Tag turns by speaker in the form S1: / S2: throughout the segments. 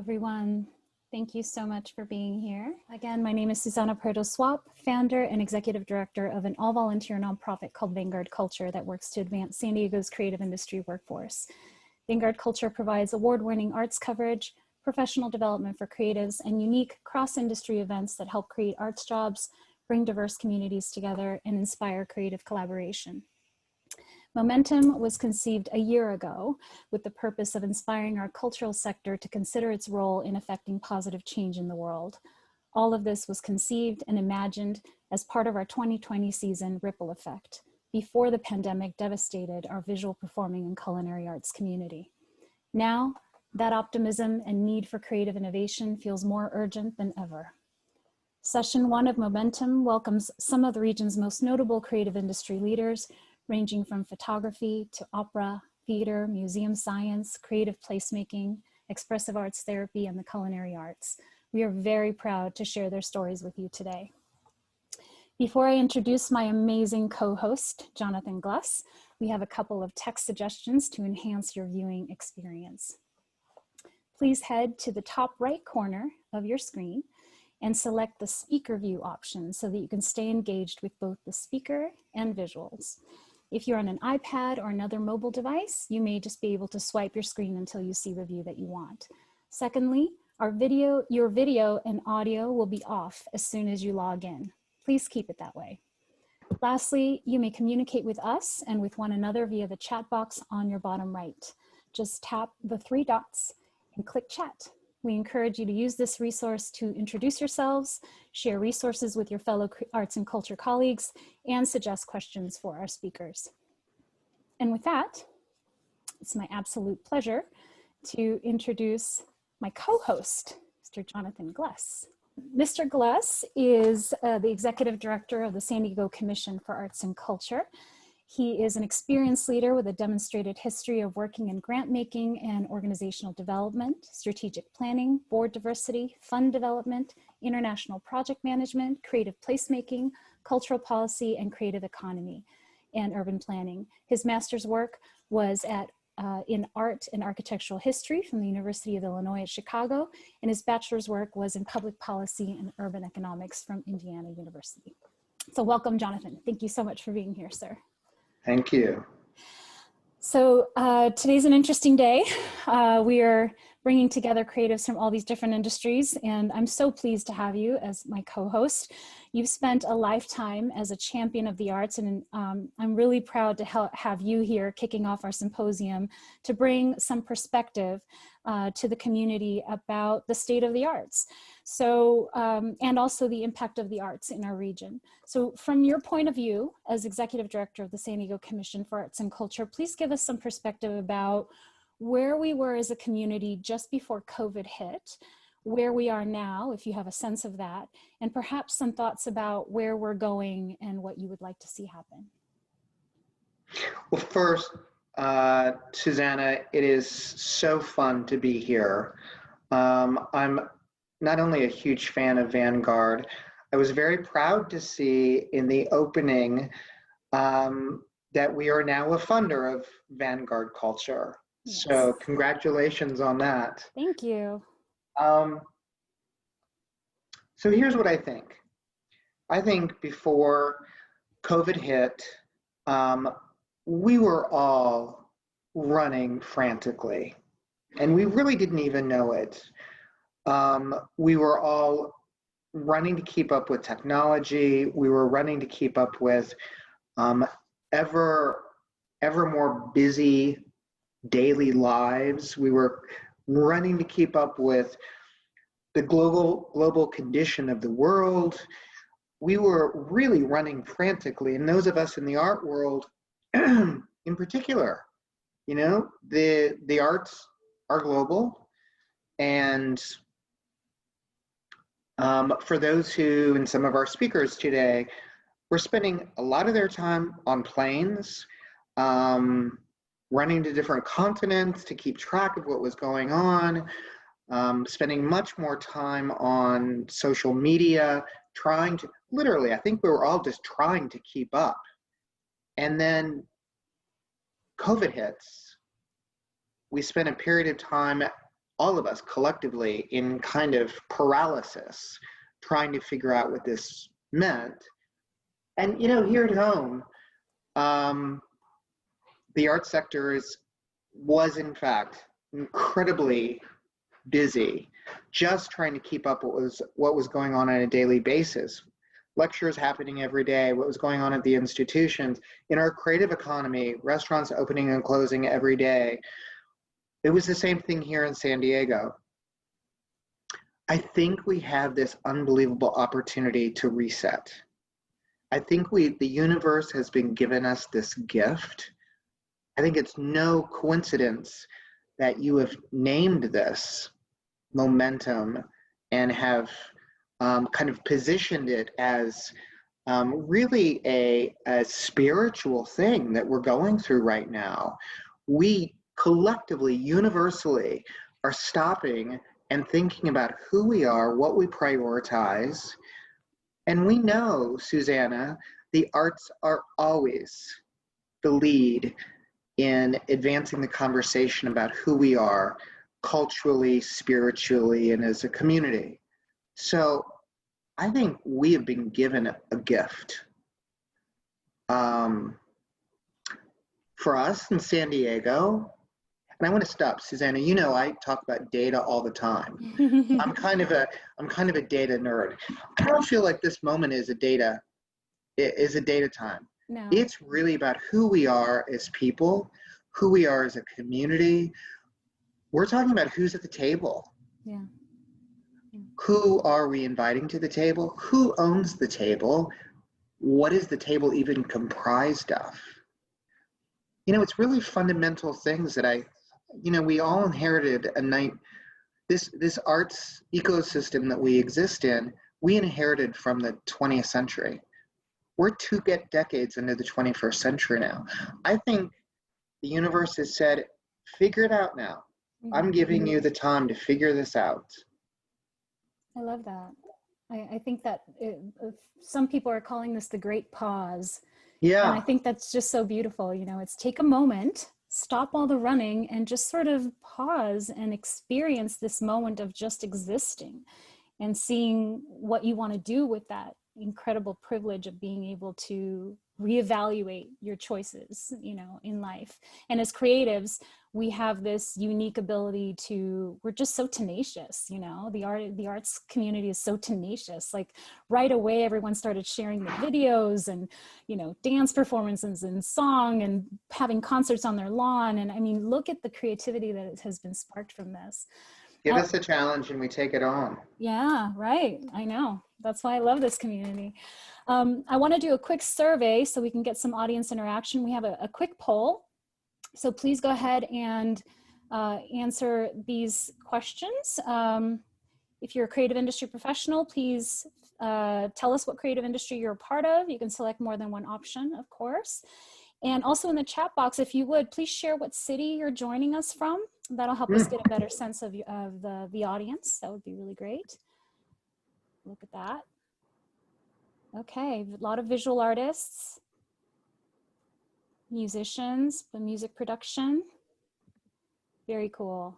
S1: everyone. Thank you so much for being here. Again, my name is Susanna Peredo Swap, founder and executive director of an all-volunteer nonprofit called Vanguard Culture that works to advance San Diego's creative industry workforce. Vanguard Culture provides award-winning arts coverage, professional development for creatives, and unique cross-industry events that help create arts jobs, bring diverse communities together, and inspire creative collaboration. Momentum was conceived a year ago with the purpose of inspiring our cultural sector to consider its role in affecting positive change in the world. All of this was conceived and imagined as part of our 2020 season Ripple Effect, before the pandemic devastated our visual performing and culinary arts community. Now, that optimism and need for creative innovation feels more urgent than ever. Session 1 of Momentum welcomes some of the region's most notable creative industry leaders, ranging from photography to opera, theater, museum science, creative placemaking, expressive arts therapy, and the culinary arts. We are very proud to share their stories with you today. Before I introduce my amazing co-host, Jonathon Glus, we have a couple of text suggestions to enhance your viewing experience. Please head to the top right corner of your screen and select the speaker view option so that you can stay engaged with both the speaker and visuals. If you're on an iPad or another mobile device, you may just be able to swipe your screen until you see the view that you want. Secondly, your video and audio will be off as soon as you log in. Please keep it that way. Lastly, you may communicate with us and with one another via the chat box on your bottom right. Just tap the 3 dots and click chat. We encourage you to use this resource to introduce yourselves, share resources with your fellow arts and culture colleagues, and suggest questions for our speakers. And with that, it's my absolute pleasure to introduce my co-host, Mr. Jonathon Glus. Mr. Glus is the executive director of the San Diego Commission for Arts and Culture. He is an experienced leader with a demonstrated history of working in grant making and organizational development, strategic planning, board diversity, fund development, international project management, creative placemaking, cultural policy, and creative economy and urban planning. His master's work was in art and architectural history from the University of Illinois at Chicago, and his bachelor's work was in public policy and urban economics from Indiana University. So welcome, Jonathon. Thank you so much for being here, sir.
S2: Thank you.
S1: So today's an interesting day. We are bringing together creatives from all these different industries, and I'm so pleased to have you as my co-host. You've spent a lifetime as a champion of the arts, and I'm really proud to have you here kicking off our symposium to bring some perspective to the community about the state of the arts. So, and also the impact of the arts in our region. So from your point of view as Executive Director of the San Diego Commission for Arts and Culture, please give us some perspective about where we were as a community just before COVID hit, where we are now, if you have a sense of that, and perhaps some thoughts about where we're going and what you would like to see happen.
S2: Well, first, Susanna, it is so fun to be here. I'm not only a huge fan of Vanguard, I was very proud to see in the opening that we are now a funder of Vanguard Culture. Yes. So congratulations on that.
S1: Thank you.
S2: So here's what I think. I think before COVID hit, we were all running frantically, and we really didn't even know it. We were all running to keep up with technology. We were running to keep up with ever more busy daily lives. We were running to keep up with the global condition of the world. We were really running frantically, and those of us in the art world in particular, you know, the arts are global, and for those who, and some of our speakers today, were spending a lot of their time on planes, running to different continents to keep track of what was going on, spending much more time on social media, trying to, literally, I think we were all just trying to keep up. And then COVID hits. We spent a period of time all of us collectively in kind of paralysis, trying to figure out what this meant. And, you know, here at home, the art sector was in fact incredibly busy, just trying to keep up what was going on a daily basis. Lectures happening every day, what was going on at the institutions. In our creative economy, restaurants opening and closing every day. It was the same thing here in San Diego. I think we have this unbelievable opportunity to reset. I think the universe has been given us this gift. I think it's no coincidence that you have named this momentum and have kind of positioned it as really a spiritual thing that we're going through right now. We collectively, universally, are stopping and thinking about who we are, what we prioritize. And we know, Susanna, the arts are always the lead in advancing the conversation about who we are culturally, spiritually, and as a community. So I think we have been given a gift. For us in San Diego, and I want to stop, Susanna, you know I talk about data all the time. I'm kind of a data nerd. I don't feel like this moment is a data time.
S1: No.
S2: It's really about who we are as people, who we are as a community. We're talking about who's at the table.
S1: Yeah.
S2: Who are we inviting to the table? Who owns the table? What is the table even comprised of? You know, it's really fundamental things that we all inherited this arts ecosystem that we exist in, we inherited from the 20th century. We're 2 decades into the 21st century now. I think the universe has said, figure it out now. I'm giving you the time to figure this out.
S1: I love that. I think that some people are calling this the great pause.
S2: Yeah.
S1: And I think that's just so beautiful. You know, it's take a moment, stop all the running, and just sort of pause and experience this moment of just existing and seeing what you want to do with that incredible privilege of being able to reevaluate your choices, you know, in life. And as creatives, we have this unique ability we're just so tenacious, you know, the arts community is so tenacious. Like right away, everyone started sharing the videos and, you know, dance performances and song and having concerts on their lawn. And I mean, look at the creativity that has been sparked from this.
S2: Give us a challenge and we take it on.
S1: Yeah, right. I know. That's why I love this community. I want to do a quick survey so we can get some audience interaction. We have a quick poll. So please go ahead and answer these questions. If you're a creative industry professional, please tell us what creative industry you're a part of. You can select more than one option, of course. And also in the chat box, if you would, please share what city you're joining us from. That'll help us get a better sense of the audience. That would be really great. Look at that. Okay, a lot of visual artists, musicians, the music production. Very cool.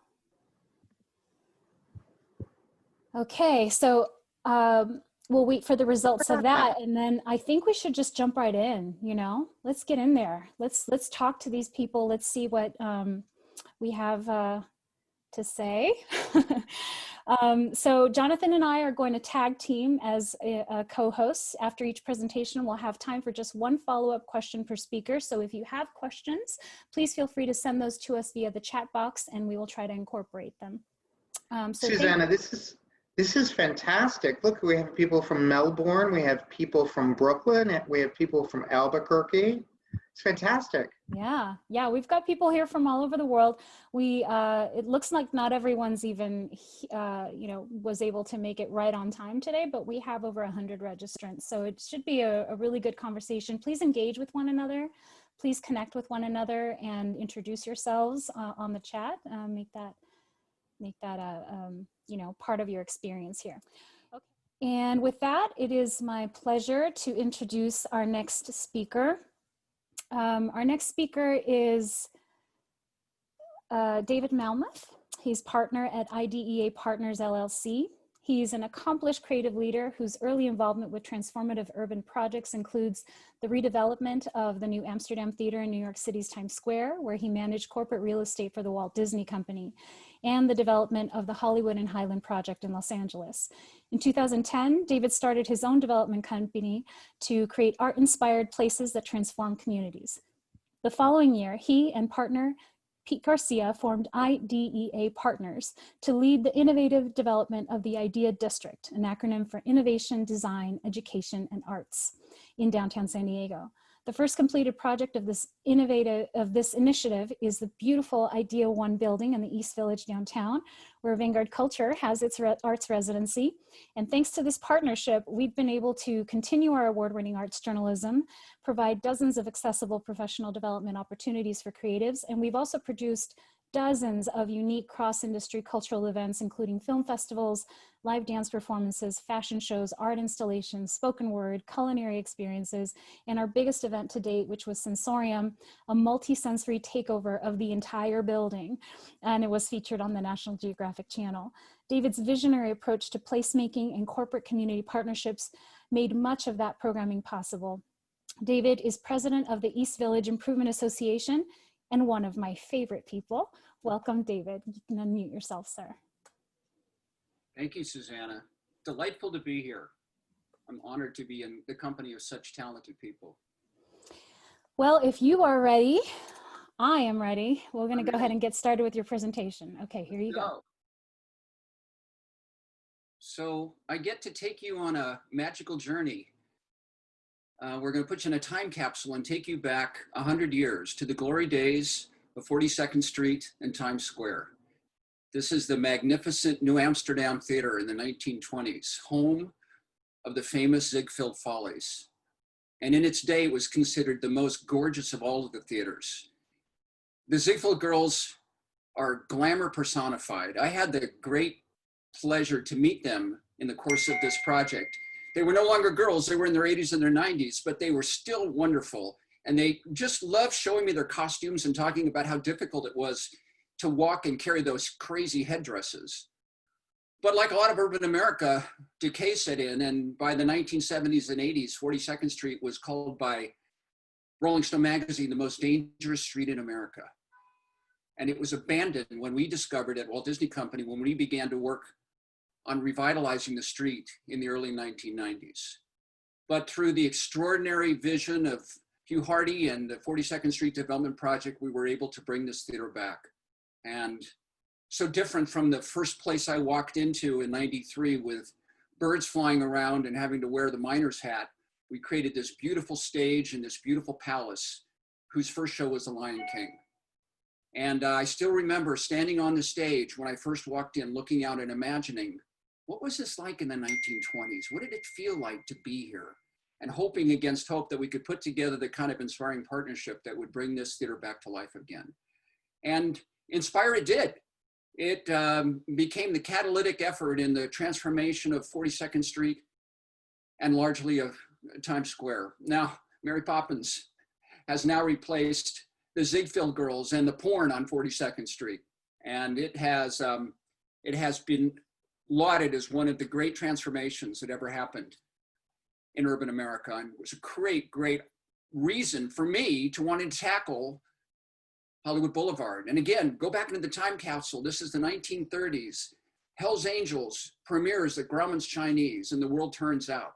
S1: Okay, so we'll wait for the results of that, and then I think we should just jump right in, you know? Let's get in there. Let's talk to these people. Let's see what we have to say. So Jonathon and I are going to tag team as co-hosts. After each presentation, we'll have time for just one follow-up question per speaker. So if you have questions, please feel free to send those to us via the chat box and we will try to incorporate them. So
S2: Susanna, this is fantastic. Look, we have people from Melbourne, we have people from Brooklyn, we have people from Albuquerque. It's fantastic.
S1: Yeah, we've got people here from all over the world. It looks like not everyone's even, was able to make it right on time today, but we have over 100 registrants. So it should be a really good conversation. Please engage with one another. Please connect with one another and introduce yourselves on the chat. Make that part of your experience here. Okay. And with that, it is my pleasure to introduce our next speaker. Our next speaker is David Malmoth. He's partner at IDEA Partners LLC. He's an accomplished creative leader whose early involvement with transformative urban projects includes the redevelopment of the new Amsterdam Theater in New York City's Times Square, where he managed corporate real estate for the Walt Disney Company, and the development of the Hollywood and Highland Project in Los Angeles. In 2010, David started his own development company to create art-inspired places that transform communities. The following year, he and partner Pete Garcia formed IDEA Partners to lead the innovative development of the IDEA District, an acronym for Innovation, Design, Education, and Arts, in downtown San Diego. The first completed project of this initiative is the beautiful IDEA One building in the East Village downtown, where Vanguard Culture has its arts residency. And thanks to this partnership, we've been able to continue our award-winning arts journalism, provide dozens of accessible professional development opportunities for creatives, and we've also produced dozens of unique cross-industry cultural events, including film festivals, live dance performances, fashion shows, art installations, spoken word, culinary experiences, and our biggest event to date, which was Sensorium, a multi-sensory takeover of the entire building, and it was featured on the National Geographic Channel. David's visionary approach to placemaking and corporate community partnerships made much of that programming possible. David is president of the East Village Improvement Association and one of my favorite people. Welcome, David. You can unmute yourself, sir.
S3: Thank you, Susanna. Delightful to be here. I'm honored to be in the company of such talented people.
S1: Well, if you are ready, I am ready. We're going to go ahead and get started with your presentation. Okay, here you go.
S3: So I get to take you on a magical journey. We're going to put you in a time capsule and take you back 100 years to the glory days of 42nd Street and Times Square. This is the magnificent New Amsterdam Theater in the 1920s, home of the famous Ziegfeld Follies. And in its day, it was considered the most gorgeous of all of the theaters. The Ziegfeld girls are glamour personified. I had the great pleasure to meet them in the course of this project. They were no longer girls, they were in their 80s and their 90s, but they were still wonderful. And they just loved showing me their costumes and talking about how difficult it was to walk and carry those crazy headdresses. But like a lot of urban America, decay set in, and by the 1970s and 80s, 42nd Street was called by Rolling Stone magazine the most dangerous street in America. And it was abandoned when we discovered at Walt Disney Company, when we began to work on revitalizing the street in the early 1990s. But through the extraordinary vision of Hugh Hardy and the 42nd Street Development Project, we were able to bring this theater back. And so different from the first place I walked into in 93 with birds flying around and having to wear the miner's hat, we created this beautiful stage and this beautiful palace whose first show was The Lion King. And I still remember standing on the stage when I first walked in, looking out and imagining, what was this like in the 1920s? What did it feel like to be here? And hoping against hope that we could put together the kind of inspiring partnership that would bring this theater back to life again. And Inspire it did. It became the catalytic effort in the transformation of 42nd Street and largely of Times Square. Now, Mary Poppins has now replaced the Ziegfeld girls and the porn on 42nd Street. And it has been lauded as one of the great transformations that ever happened in urban America. And it was a great, great reason for me to want to tackle Hollywood Boulevard. And again, go back into the time capsule. This is the 1930s. Hell's Angels premieres at Grauman's Chinese and the world turns out.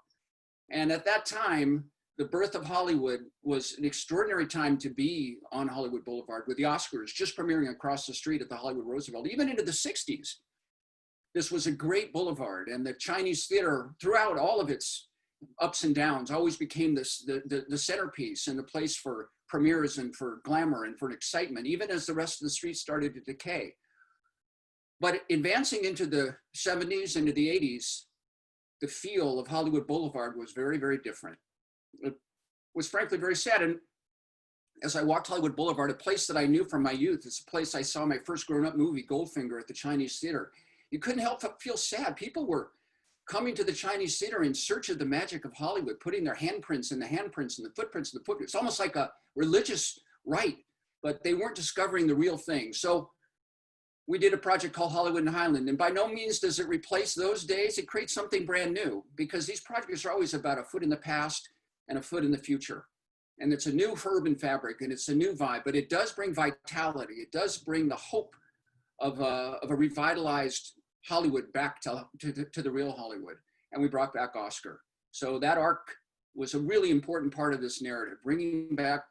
S3: And at that time, the birth of Hollywood was an extraordinary time to be on Hollywood Boulevard with the Oscars just premiering across the street at the Hollywood Roosevelt, even into the 60s. This was a great boulevard, and the Chinese theater, throughout all of its ups and downs, always became the centerpiece and the place for premieres and for glamour and for excitement, even as the rest of the street started to decay. But advancing into the 70s, into the 80s, the feel of Hollywood Boulevard was very, very different. It was frankly very sad. And as I walked Hollywood Boulevard, a place that I knew from my youth, it's a place I saw my first grown-up movie, Goldfinger, at the Chinese Theater. You couldn't help but feel sad. People were coming to the Chinese Theater in search of the magic of Hollywood, putting their handprints in the handprints and the footprints in the footprints. It's almost like a religious rite, but they weren't discovering the real thing. So we did a project called Hollywood and Highland. And by no means does it replace those days. It creates something brand new, because these projects are always about a foot in the past and a foot in the future. And it's a new herb and fabric, and it's a new vibe, but it does bring vitality. It does bring the hope of a revitalized Hollywood back to the real Hollywood. And we brought back Oscar. So that arc was a really important part of this narrative. Bringing back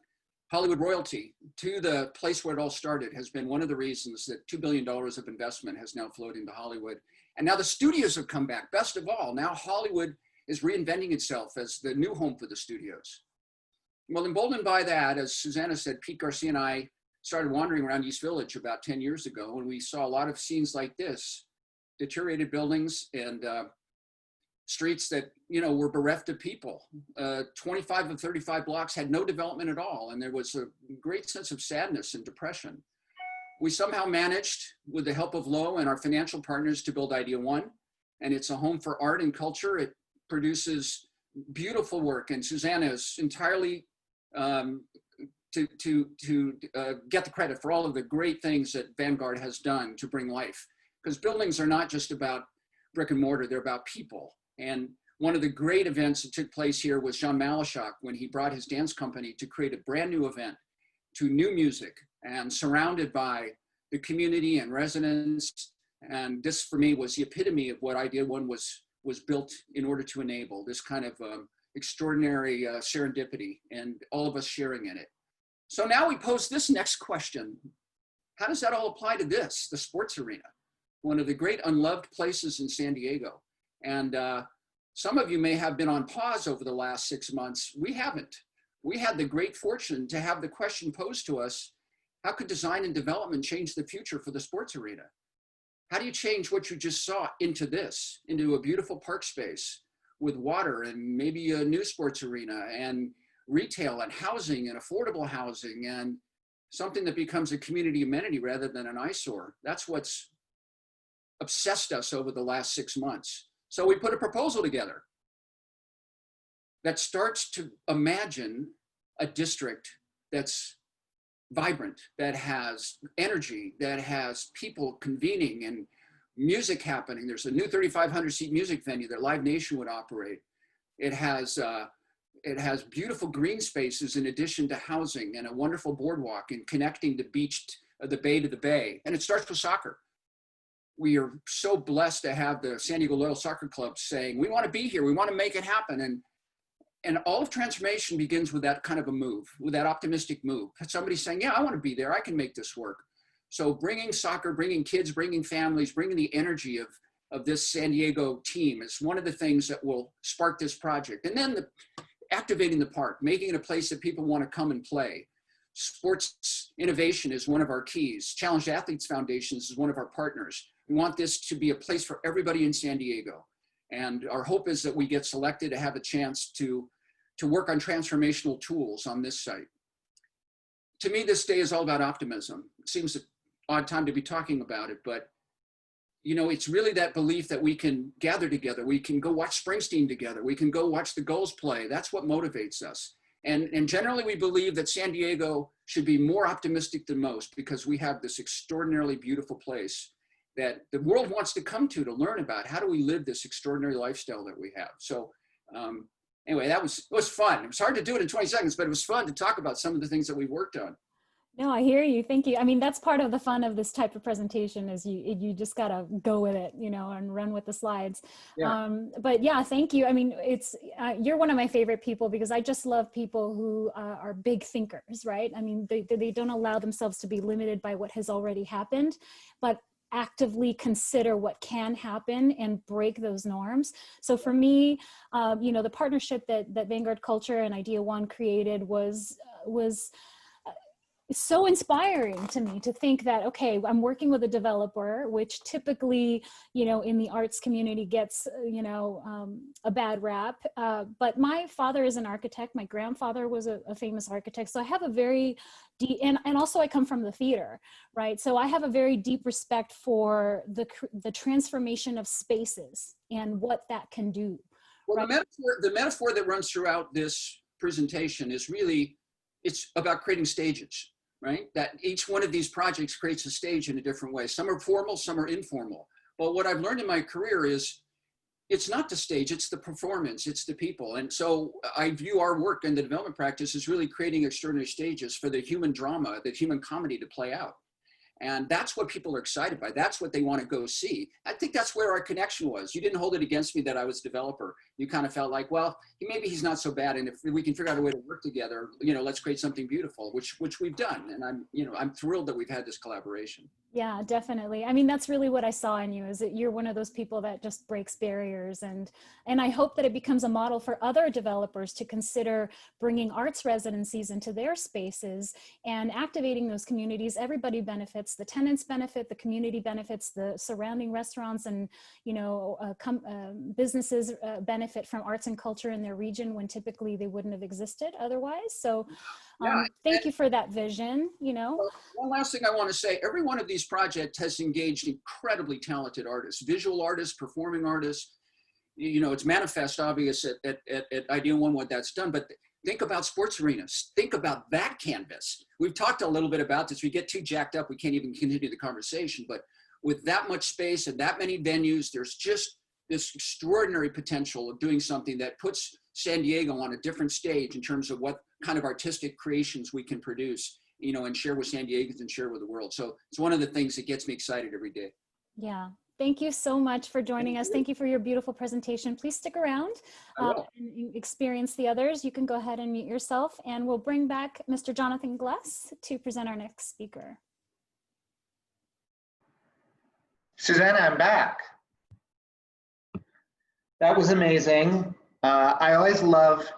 S3: Hollywood royalty to the place where it all started has been one of the reasons that $2 billion of investment has now flowed into Hollywood. And now the studios have come back. Best of all, now Hollywood is reinventing itself as the new home for the studios. Well, emboldened by that, as Susanna said, Pete Garcia and I started wandering around East Village about 10 years ago, and we saw a lot of scenes like this: deteriorated buildings and streets that, you know, were bereft of people. 25 of 35 blocks had no development at all, and there was a great sense of sadness and depression. We somehow managed, with the help of Lowe and our financial partners, to build Idea One, and it's a home for art and culture. It produces beautiful work, and Susanna is entirely to get the credit for all of the great things that Vanguard has done to bring life. Because buildings are not just about brick and mortar, they're about people. And one of the great events that took place here was Jean Malachak, when he brought his dance company to create a brand new event to new music and surrounded by the community and residents. And this, for me, was the epitome of what Idea One was built in order to enable, this kind of extraordinary serendipity and all of us sharing in it. So now we pose this next question: how does that all apply to this, the sports arena, one of the great unloved places in San Diego? And some of you may have been on pause over the last 6 months. We haven't. We had the great fortune to have the question posed to us: how could design and development change the future for the sports arena? How do you change what you just saw into this, into a beautiful park space with water and maybe a new sports arena and retail and housing and affordable housing and something that becomes a community amenity rather than an eyesore? That's what's obsessed us over the last 6 months. So we put a proposal together that starts to imagine a district that's vibrant, that has energy, that has people convening and music happening. There's a new 3,500 seat music venue that Live Nation would operate. It has beautiful green spaces in addition to housing, and a wonderful boardwalk and connecting the beach, the bay to the bay. And it starts with soccer. We are so blessed to have the San Diego Loyal Soccer Club saying, we want to be here, we want to make it happen. And all of transformation begins with that kind of a move, with that optimistic move. Somebody saying, yeah, I want to be there, I can make this work. So bringing soccer, bringing kids, bringing families, bringing the energy of this San Diego team is one of the things that will spark this project. And then activating the park, making it a place that people want to come and play. Sports innovation is one of our keys. Challenged Athletes Foundations is one of our partners. We want this to be a place for everybody in San Diego. And our hope is that we get selected to have a chance to work on transformational tools on this site. To me, this day is all about optimism. It seems an odd time to be talking about it, but you know, it's really that belief that we can gather together. We can go watch Springsteen together. We can go watch the Gulls play. That's what motivates us. And generally, we believe that San Diego should be more optimistic than most because we have this extraordinarily beautiful place that the world wants to come to learn about. How do we live this extraordinary lifestyle that we have? So anyway, it was fun. It was hard to do it in 20 seconds, but it was fun to talk about some of the things that we worked on.
S1: No, I hear you. Thank you. I mean, that's part of the fun of this type of presentation is you just got to go with it, you know, and run with the slides.
S2: Yeah.
S1: But yeah, thank you. I mean, you're one of my favorite people because I just love people who are big thinkers, right? I mean, they don't allow themselves to be limited by what has already happened, but actively consider what can happen and break those norms. So for me, you know, the partnership that Vanguard Culture and Idea One created was so inspiring to me to think that, okay, I'm working with a developer, which typically, you know, in the arts community gets, you know, a bad rap. But my father is an architect. My grandfather was a famous architect. So I have a very deep, and also I come from the theater, right? So I have a very deep respect for the transformation of spaces and what that can do.
S3: Well,
S1: right?
S3: the metaphor that runs throughout this presentation is really, it's about creating stages. right? That each one of these projects creates a stage in a different way. Some are formal, some are informal. But what I've learned in my career is it's not the stage, it's the performance, it's the people. And so I view our work in the development practice as really creating extraordinary stages for the human drama, the human comedy to play out. And that's what people are excited by. That's what they want to go see. I think that's where our connection was. You didn't hold it against me that I was a developer. You kind of felt like, well, maybe he's not so bad. And if we can figure out a way to work together, let's create something beautiful, which we've done. And I'm thrilled that we've had this collaboration.
S1: Yeah, definitely. I mean, that's really what I saw in you, is that you're one of those people that just breaks barriers. And I hope that it becomes a model for other developers to consider bringing arts residencies into their spaces and activating those communities. Everybody benefits. The tenants benefit, the community benefits, the surrounding restaurants and, businesses benefit from arts and culture in their region when typically they wouldn't have existed otherwise. So thank you for that vision,
S3: One last thing I want to say, every one of these projects has engaged incredibly talented artists, visual artists, performing artists. It's manifest obvious at Idea One what that's done, but think about sports arenas. Think about that canvas. We've talked a little bit about this. We get too jacked up, we can't even continue the conversation, but with that much space and that many venues, there's just this extraordinary potential of doing something that puts San Diego on a different stage in terms of what kind of artistic creations we can produce, and share with San Diegans and share with the world. So it's one of the things that gets me excited every day.
S1: Yeah. Thank you so much for joining us. Thank you for your beautiful presentation. Please stick around and experience the others. You can go ahead and mute yourself, and we'll bring back Mr. Jonathon Glus to present our next speaker.
S2: Susanna, I'm back. That was amazing. I always love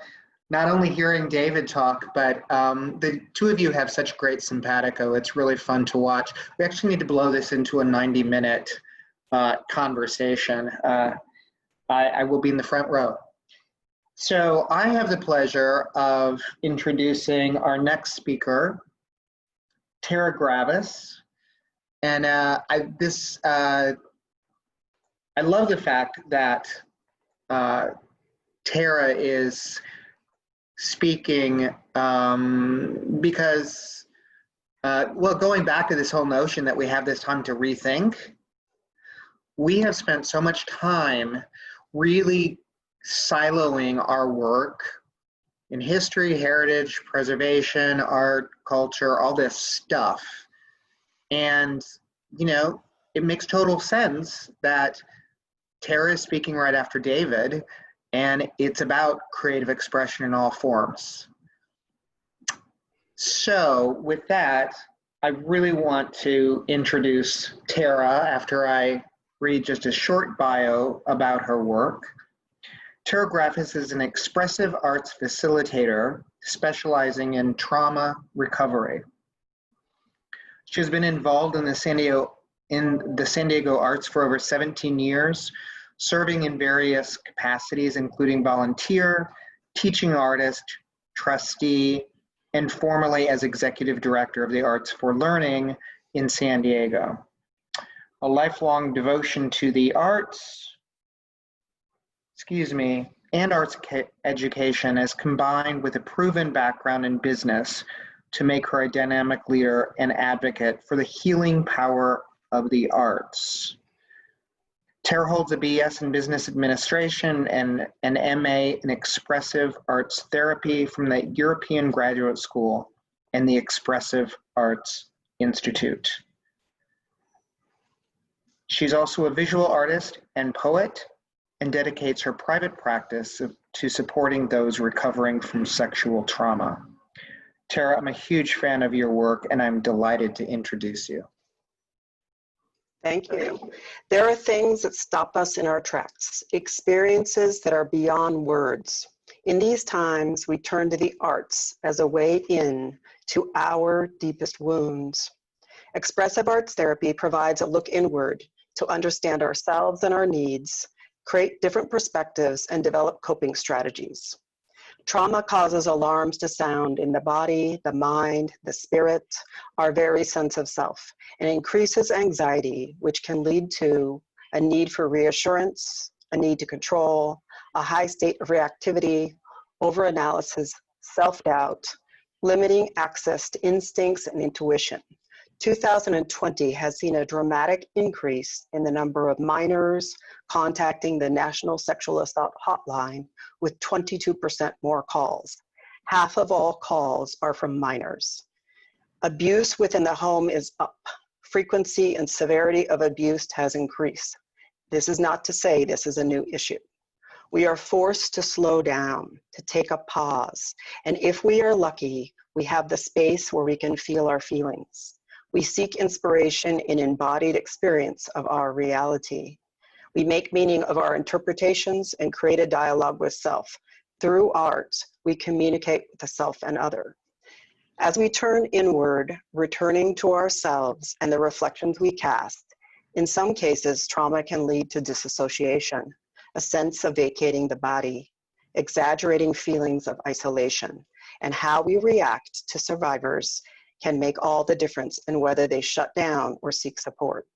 S2: not only hearing David talk, but the two of you have such great simpatico. It's really fun to watch. We actually need to blow this into a 90-minute conversation. I will be in the front row. So I have the pleasure of introducing our next speaker, Tara Gravis. And I love the fact that Tara is speaking because, going back to this whole notion that we have this time to rethink, we have spent so much time really siloing our work in history, heritage, preservation, art, culture, all this stuff. And, it makes total sense that Tara is speaking right after David, and it's about creative expression in all forms. So with that, I really want to introduce Tara after I read just a short bio about her work. Tara Gravis is an expressive arts facilitator specializing in trauma recovery. She has been involved in the San Diego arts for over 17 years, serving in various capacities, including volunteer, teaching artist, trustee, and formerly as executive director of the Arts for Learning in San Diego. A lifelong devotion to the arts, and arts education is combined with a proven background in business to make her a dynamic leader and advocate for the healing power of the arts. Tara holds a BS in Business Administration and an MA in Expressive Arts Therapy from the European Graduate School and the Expressive Arts Institute. She's also a visual artist and poet and dedicates her private practice to supporting those recovering from sexual trauma. Tara, I'm a huge fan of your work, and I'm delighted to introduce you.
S4: Thank you. There are things that stop us in our tracks, experiences that are beyond words. In these times, we turn to the arts as a way in to our deepest wounds. Expressive arts therapy provides a look inward to understand ourselves and our needs, create different perspectives, and develop coping strategies. Trauma causes alarms to sound in the body, the mind, the spirit, our very sense of self, and increases anxiety, which can lead to a need for reassurance, a need to control, a high state of reactivity, overanalysis, self-doubt, limiting access to instincts and intuition. 2020 has seen a dramatic increase in the number of minors contacting the National Sexual Assault Hotline with 22% more calls. Half of all calls are from minors. Abuse within the home is up. Frequency and severity of abuse has increased. This is not to say this is a new issue. We are forced to slow down, to take a pause. And if we are lucky, we have the space where we can feel our feelings. We seek inspiration in embodied experience of our reality. We make meaning of our interpretations and create a dialogue with self. Through art, we communicate with the self and other. As we turn inward, returning to ourselves and the reflections we cast, in some cases, trauma can lead to disassociation, a sense of vacating the body, exaggerating feelings of isolation, and how we react to survivors can make all the difference in whether they shut down or seek support.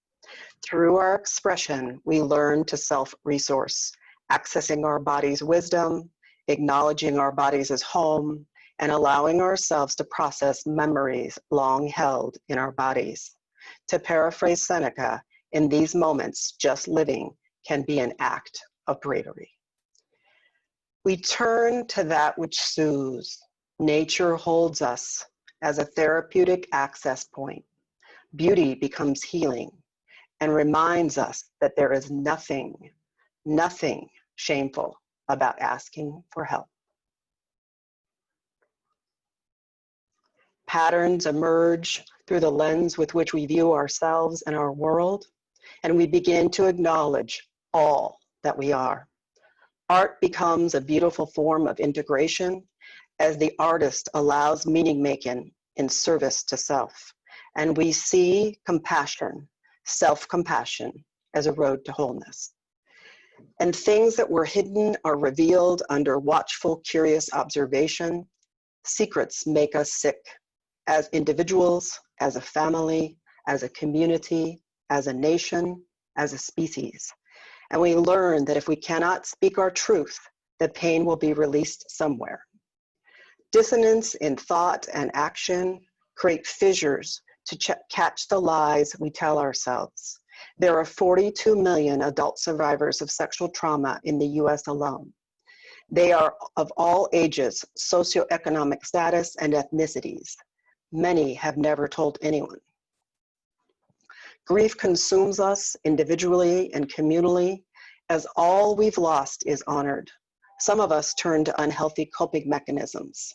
S4: Through our expression, we learn to self-resource, accessing our body's wisdom, acknowledging our bodies as home, and allowing ourselves to process memories long held in our bodies. To paraphrase Seneca, in these moments, just living can be an act of bravery. We turn to that which soothes. Nature holds us as a therapeutic access point. Beauty becomes healing and reminds us that there is nothing shameful about asking for help. Patterns emerge through the lens with which we view ourselves and our world, and we begin to acknowledge all that we are. Art becomes a beautiful form of integration as the artist allows meaning making in service to self. And we see compassion, self-compassion, as a road to wholeness. And things that were hidden are revealed under watchful, curious observation. Secrets make us sick as individuals, as a family, as a community, as a nation, as a species. And we learn that if we cannot speak our truth, the pain will be released somewhere. Dissonance in thought and action create fissures to catch the lies we tell ourselves. There are 42 million adult survivors of sexual trauma in the US alone. They are of all ages, socioeconomic status, and ethnicities. Many have never told anyone. Grief consumes us individually and communally as all we've lost is honored. Some of us turn to unhealthy coping mechanisms.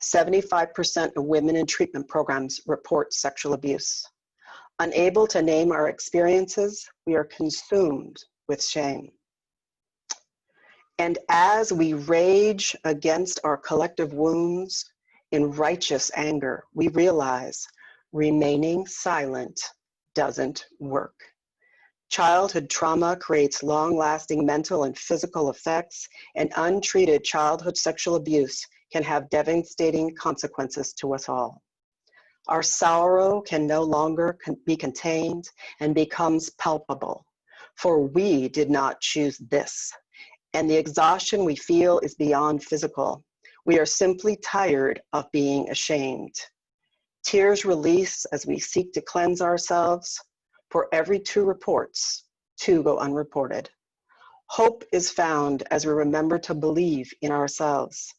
S4: 75% of women in treatment programs report sexual abuse. Unable to name our experiences, we are consumed with shame. And as we rage against our collective wounds in righteous anger, we realize remaining silent doesn't work. Childhood trauma creates long-lasting mental and physical effects, and untreated childhood sexual abuse can have devastating consequences to us all. Our sorrow can no longer be contained and becomes palpable, for we did not choose this. And the exhaustion we feel is beyond physical. We are simply tired of being ashamed. Tears release as we seek to cleanse ourselves. For every 2 reports, 2 go unreported. Hope is found as we remember to believe in ourselves,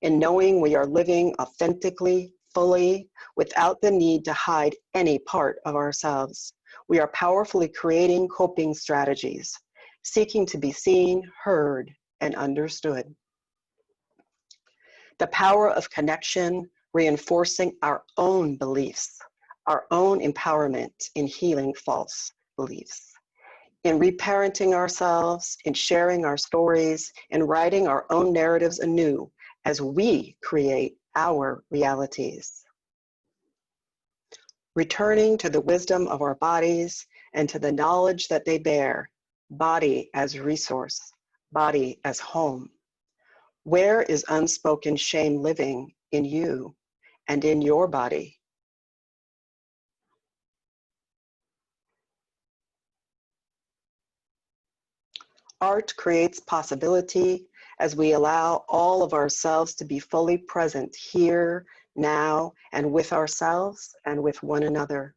S4: in knowing we are living authentically, fully, without the need to hide any part of ourselves. We are powerfully creating coping strategies, seeking to be seen, heard, and understood. The power of connection, reinforcing our own beliefs, our own empowerment in healing false beliefs, in reparenting ourselves, in sharing our stories, in writing our own narratives anew as we create our realities. Returning to the wisdom of our bodies and to the knowledge that they bear, body as resource, body as home. Where is unspoken shame living in you and in your body? Art creates possibility as we allow all of ourselves to be fully present here, now, and with ourselves and with one another.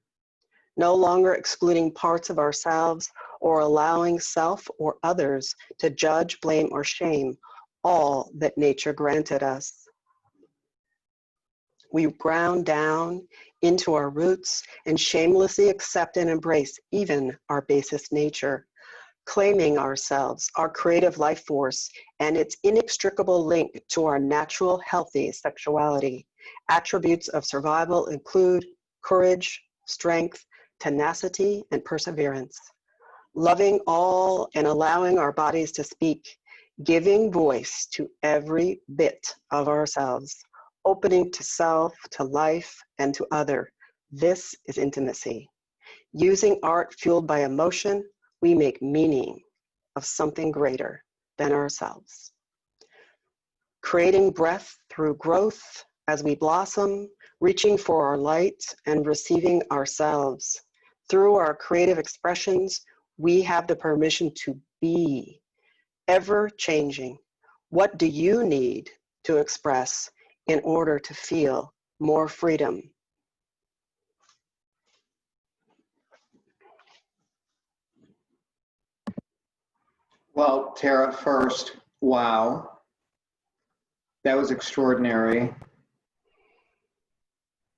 S4: No longer excluding parts of ourselves or allowing self or others to judge, blame, or shame all that nature granted us. We ground down into our roots and shamelessly accept and embrace even our basest nature, claiming ourselves, our creative life force, and its inextricable link to our natural, healthy sexuality. Attributes of survival include courage, strength, tenacity, and perseverance. Loving all and allowing our bodies to speak, giving voice to every bit of ourselves, opening to self, to life, and to other. This is intimacy. Using art fueled by emotion, we make meaning of something greater than ourselves. Creating breath through growth as we blossom, reaching for our light and receiving ourselves. Through our creative expressions, we have the permission to be ever changing. What do you need to express in order to feel more freedom?
S2: Well, Tara, first, wow. That was extraordinary.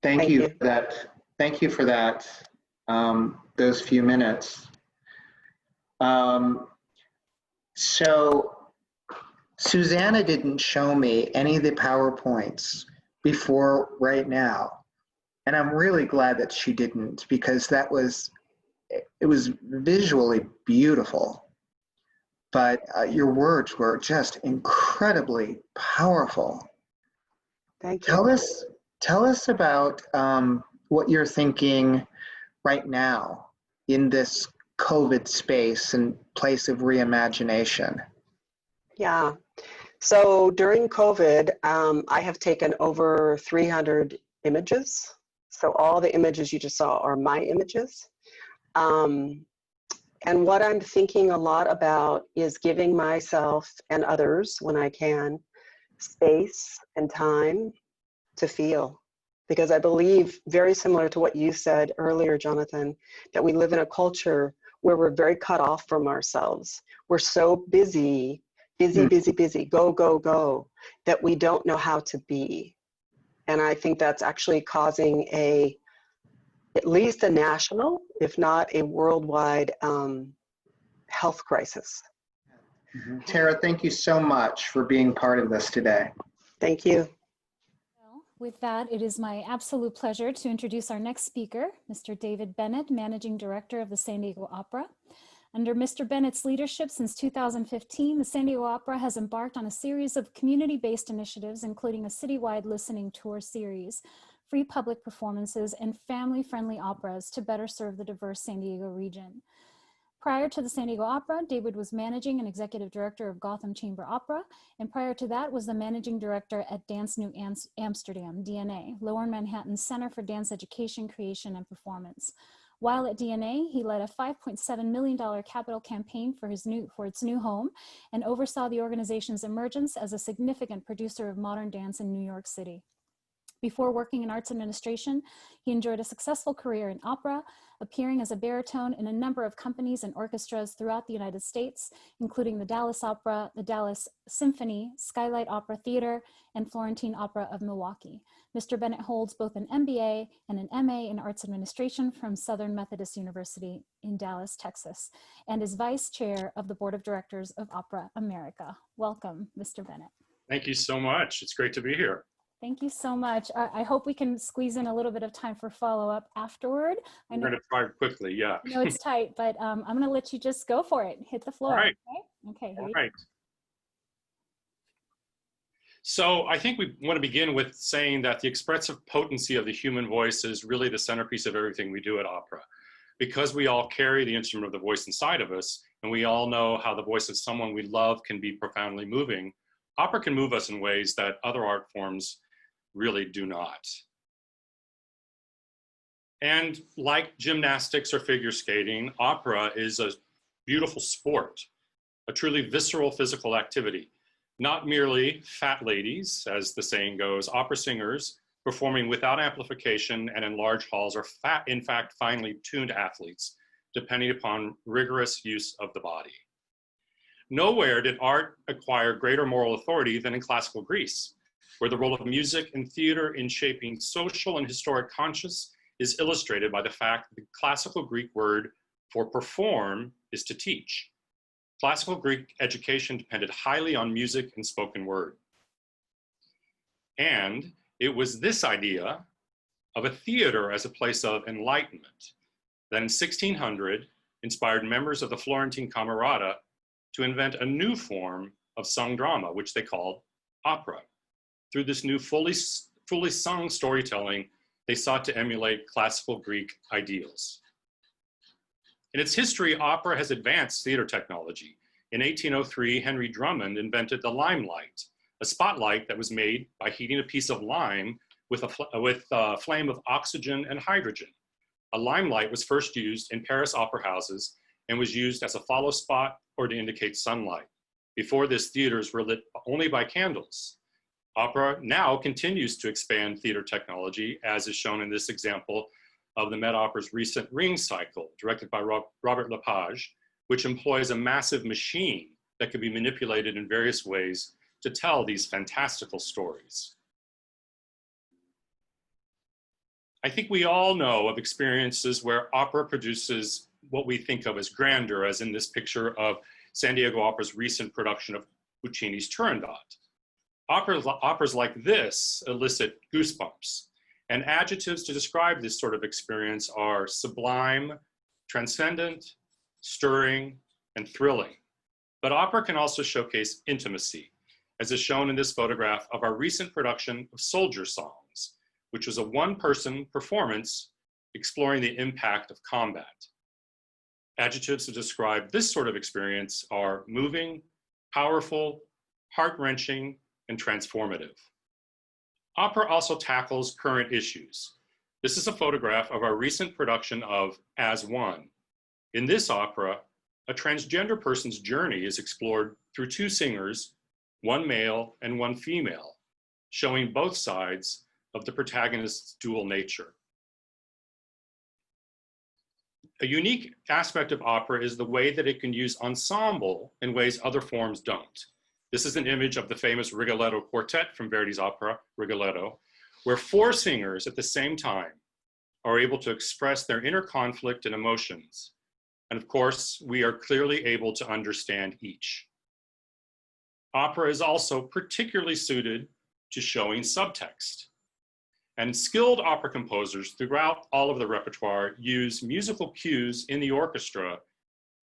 S2: Thank you for that. Thank you for that, those few minutes. So Susanna didn't show me any of the PowerPoints before right now. And I'm really glad that she didn't, because it was visually beautiful. But your words were just incredibly powerful.
S4: Thank you.
S2: Tell us about what you're thinking right now in this COVID space and place of reimagination.
S4: Yeah. So during COVID, I have taken over 300 images. So all the images you just saw are my images. And what I'm thinking a lot about is giving myself and others, when I can, space and time to feel. Because I believe, very similar to what you said earlier, Jonathon, that we live in a culture where we're very cut off from ourselves. We're so busy, go, go, go, that we don't know how to be. And I think that's actually causing at least a national, if not a worldwide health crisis.
S2: Tara, thank you so much for being part of this today.
S4: Thank you.
S1: Well, with that, it is my absolute pleasure to introduce our next speaker, Mr. David Bennett, Managing Director of the San Diego Opera. Under Mr. Bennett's leadership since 2015, the San Diego Opera has embarked on a series of community-based initiatives, including a citywide listening tour series, free public performances, and family-friendly operas to better serve the diverse San Diego region. Prior to the San Diego Opera, David was managing and executive director of Gotham Chamber Opera, and prior to that was the managing director at Dance New Amsterdam, DNA, Lower Manhattan Center for Dance Education, Creation, and Performance. While at DNA, he led a $5.7 million capital campaign for its new home and oversaw the organization's emergence as a significant producer of modern dance in New York City. Before working in arts administration, he enjoyed a successful career in opera, appearing as a baritone in a number of companies and orchestras throughout the United States, including the Dallas Opera, the Dallas Symphony, Skylight Opera Theater, and Florentine Opera of Milwaukee. Mr. Bennett holds both an MBA and an MA in Arts Administration from Southern Methodist University in Dallas, Texas, and is vice chair of the Board of Directors of Opera America. Welcome, Mr. Bennett.
S5: Thank you so much. It's great to be here.
S1: Thank you so much. I hope we can squeeze in a little bit of time for follow-up afterward.
S5: I'm going to try quickly, yeah.
S1: I know it's tight, but I'm going to let you just go for it. Hit the floor.
S5: All right.
S1: Okay.
S5: All right. So I think we want to begin with saying that the expressive potency of the human voice is really the centerpiece of everything we do at opera. Because we all carry the instrument of the voice inside of us, and we all know how the voice of someone we love can be profoundly moving, opera can move us in ways that other art forms really do not. And like gymnastics or figure skating, opera is a beautiful sport, a truly visceral physical activity. Not merely fat ladies, as the saying goes, opera singers performing without amplification and in large halls are in fact finely tuned athletes, depending upon rigorous use of the body. Nowhere did art acquire greater moral authority than in classical Greece, where the role of music and theater in shaping social and historic conscience is illustrated by the fact that the classical Greek word for perform is to teach. Classical Greek education depended highly on music and spoken word. And it was this idea of a theater as a place of enlightenment that in 1600 inspired members of the Florentine Camerata to invent a new form of sung drama, which they called opera. Through this new fully sung storytelling, they sought to emulate classical Greek ideals. In its history, opera has advanced theater technology. In 1803, Henry Drummond invented the limelight, a spotlight that was made by heating a piece of lime with a flame of oxygen and hydrogen. A limelight was first used in Paris opera houses and was used as a follow spot or to indicate sunlight. Before this, theaters were lit only by candles. Opera now continues to expand theater technology, as is shown in this example of the Met Opera's recent Ring cycle, directed by Robert Lepage, which employs a massive machine that can be manipulated in various ways to tell these fantastical stories. I think we all know of experiences where opera produces what we think of as grandeur, as in this picture of San Diego Opera's recent production of Puccini's Turandot. Operas like this elicit goosebumps, and adjectives to describe this sort of experience are sublime, transcendent, stirring, and thrilling. But opera can also showcase intimacy, as is shown in this photograph of our recent production of Soldier Songs, which was a one-person performance exploring the impact of combat. Adjectives to describe this sort of experience are moving, powerful, heart-wrenching, and transformative. Opera also tackles current issues. This is a photograph of our recent production of As One. In this opera, a transgender person's journey is explored through two singers, one male and one female, showing both sides of the protagonist's dual nature. A unique aspect of opera is the way that it can use ensemble in ways other forms don't. This is an image of the famous Rigoletto quartet from Verdi's opera, Rigoletto, where four singers at the same time are able to express their inner conflict and emotions. And of course, we are clearly able to understand each. Opera is also particularly suited to showing subtext. And skilled opera composers throughout all of the repertoire use musical cues in the orchestra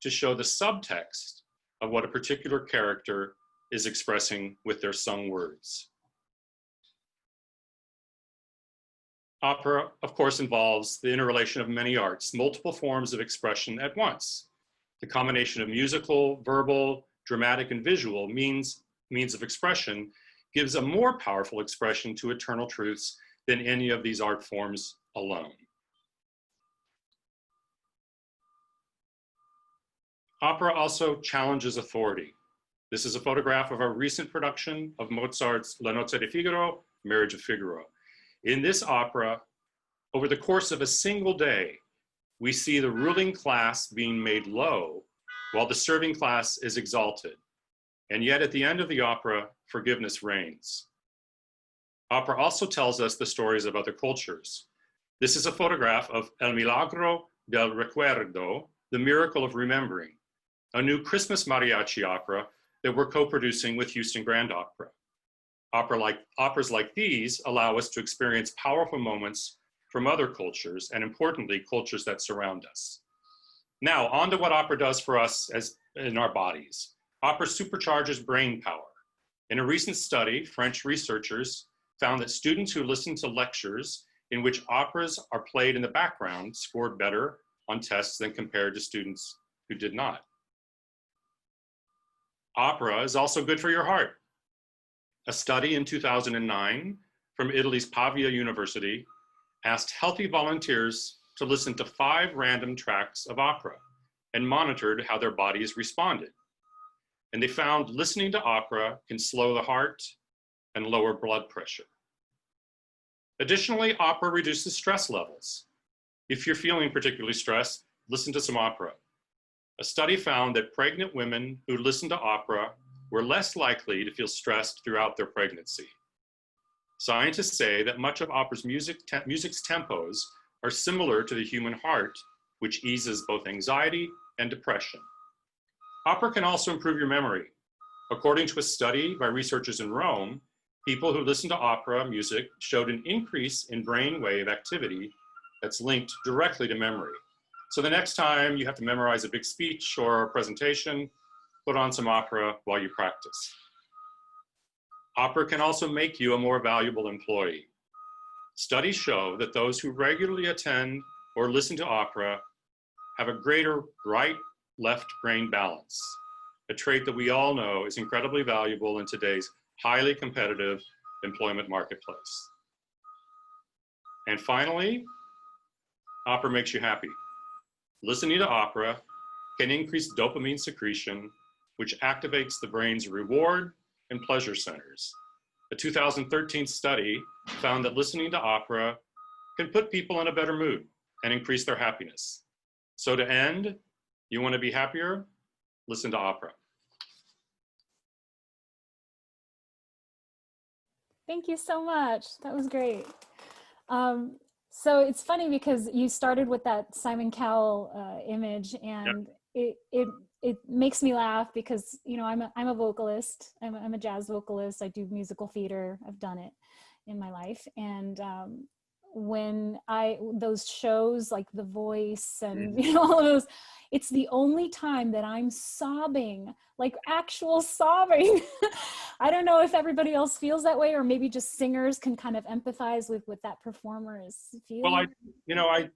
S5: to show the subtext of what a particular character is expressing with their sung words. Opera, of course, involves the interrelation of many arts, multiple forms of expression at once. The combination of musical, verbal, dramatic, and visual means of expression gives a more powerful expression to eternal truths than any of these art forms alone. Opera also challenges authority. This is a photograph of our recent production of Mozart's La Nozze di Figaro, Marriage of Figaro. In this opera, over the course of a single day, we see the ruling class being made low while the serving class is exalted. And yet at the end of the opera, forgiveness reigns. Opera also tells us the stories of other cultures. This is a photograph of El Milagro del Recuerdo, the Miracle of Remembering, a new Christmas mariachi opera that we're co-producing with Houston Grand Opera. Operas like these allow us to experience powerful moments from other cultures, and importantly, cultures that surround us. Now, on to what opera does for us as in our bodies. Opera supercharges brain power. In a recent study, French researchers found that students who listened to lectures in which operas are played in the background scored better on tests than compared to students who did not. Opera is also good for your heart. A study in 2009 from Italy's Pavia University asked healthy volunteers to listen to 5 random tracks of opera and monitored how their bodies responded. And they found listening to opera can slow the heart and lower blood pressure. Additionally, opera reduces stress levels. If you're feeling particularly stressed, listen to some opera. A study found that pregnant women who listened to opera were less likely to feel stressed throughout their pregnancy. Scientists say that much of opera's music's tempos are similar to the human heart, which eases both anxiety and depression. Opera can also improve your memory. According to a study by researchers in Rome, people who listened to opera music showed an increase in brainwave activity that's linked directly to memory. So the next time you have to memorize a big speech or a presentation, put on some opera while you practice. Opera can also make you a more valuable employee. Studies show that those who regularly attend or listen to opera have a greater right-left brain balance, a trait that we all know is incredibly valuable in today's highly competitive employment marketplace. And finally, opera makes you happy. Listening to opera can increase dopamine secretion, which activates the brain's reward and pleasure centers. A 2013 study found that listening to opera can put people in a better mood and increase their happiness. So to end, you want to be happier? Listen to opera.
S1: Thank you so much. That was great. So it's funny because you started with that Simon Cowell image, and yep. it makes me laugh because, you know, I'm a vocalist. I'm a jazz vocalist. I do musical theater. I've done it in my life. And when those shows like The Voice and, you know, all of those, it's the only time that I'm sobbing, like actual sobbing. I don't know if everybody else feels that way, or maybe just singers can kind of empathize with what that performer is feeling.
S5: Well,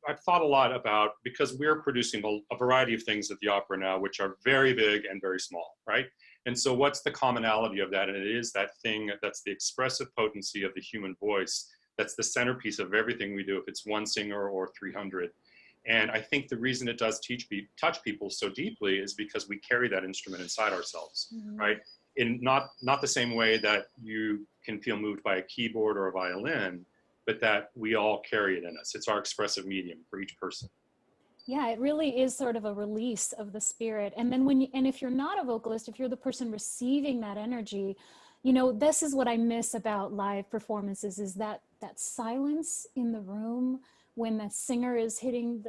S5: I've thought a lot about, because we're producing a variety of things at the opera now, which are very big and very small, right? And so what's the commonality of that? And it is that thing that's the expressive potency of the human voice. That's the centerpiece of everything we do, if it's one singer or 300. And I think the reason it does touch people so deeply is because we carry that instrument inside ourselves, right? In not the same way that you can feel moved by a keyboard or a violin, but that we all carry it in us. It's our expressive medium for each person.
S1: Yeah, it really is sort of a release of the spirit. And then if you're not a vocalist, if you're the person receiving that energy, you know, this is what I miss about live performances, is that silence in the room when the singer is hitting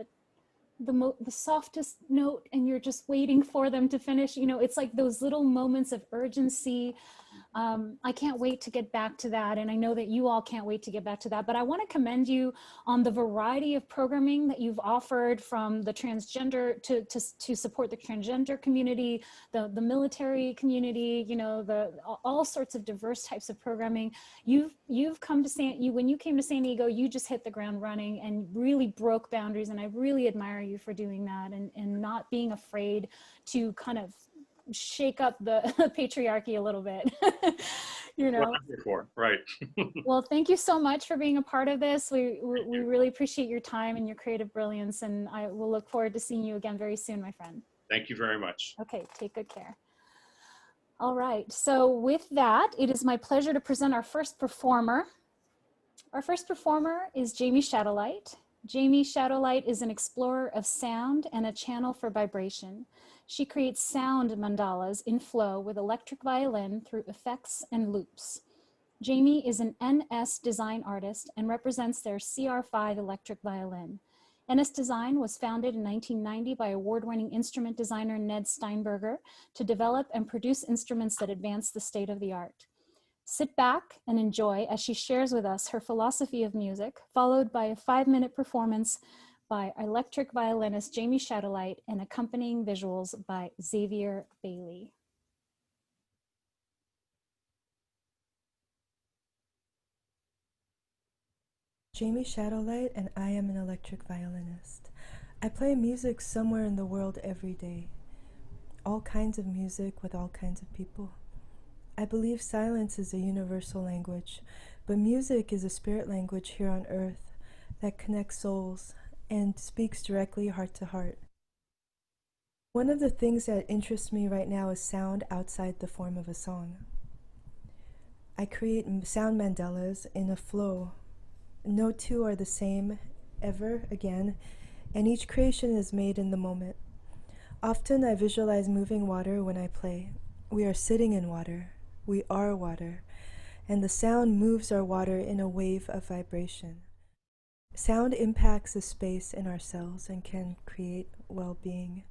S1: the softest note and you're just waiting for them to finish. You know, it's like those little moments of urgency. I can't wait to get back to that. And I know that you all can't wait to get back to that, but I want to commend you on the variety of programming that you've offered, from the transgender to support the transgender community, the military community, you know, all sorts of diverse types of programming. You've come to when you came to San Diego, you just hit the ground running and really broke boundaries. And I really admire you for doing that and not being afraid to kind of shake up the patriarchy a little bit. You know,
S5: right.
S1: Well, thank you so much for being a part of this. We really appreciate your time and your creative brilliance, and I will look forward to seeing you again very soon, my friend.
S5: Thank you very much.
S1: Okay, take good care. All right, so with that, it is my pleasure to present our first performer. Our first performer is Jamie Shadowlight. Jamie Shadowlight is an explorer of sound and a channel for vibration. She creates sound mandalas in flow with electric violin through effects and loops. Jamie is an NS design artist and represents their CR5 electric violin. NS Design was founded in 1990 by award-winning instrument designer Ned Steinberger to develop and produce instruments that advance the state of the art. Sit back and enjoy as she shares with us her philosophy of music, followed by a 5-minute performance by electric violinist Jamie Shadowlight and accompanying visuals by Xavier Bailey.
S6: Jamie Shadowlight, and I am an electric violinist. I play music somewhere in the world every day. All kinds of music with all kinds of people. I believe silence is a universal language, but music is a spirit language here on earth that connects souls and speaks directly heart to heart. One of the things that interests me right now is sound outside the form of a song. I create sound mandalas in a flow No two are the same ever again, and each creation is made in the moment. Often I visualize moving water when I play. We are sitting in water. We are water. And the sound moves our water in a wave of vibration. Sound impacts the space in our cells and can create well-being.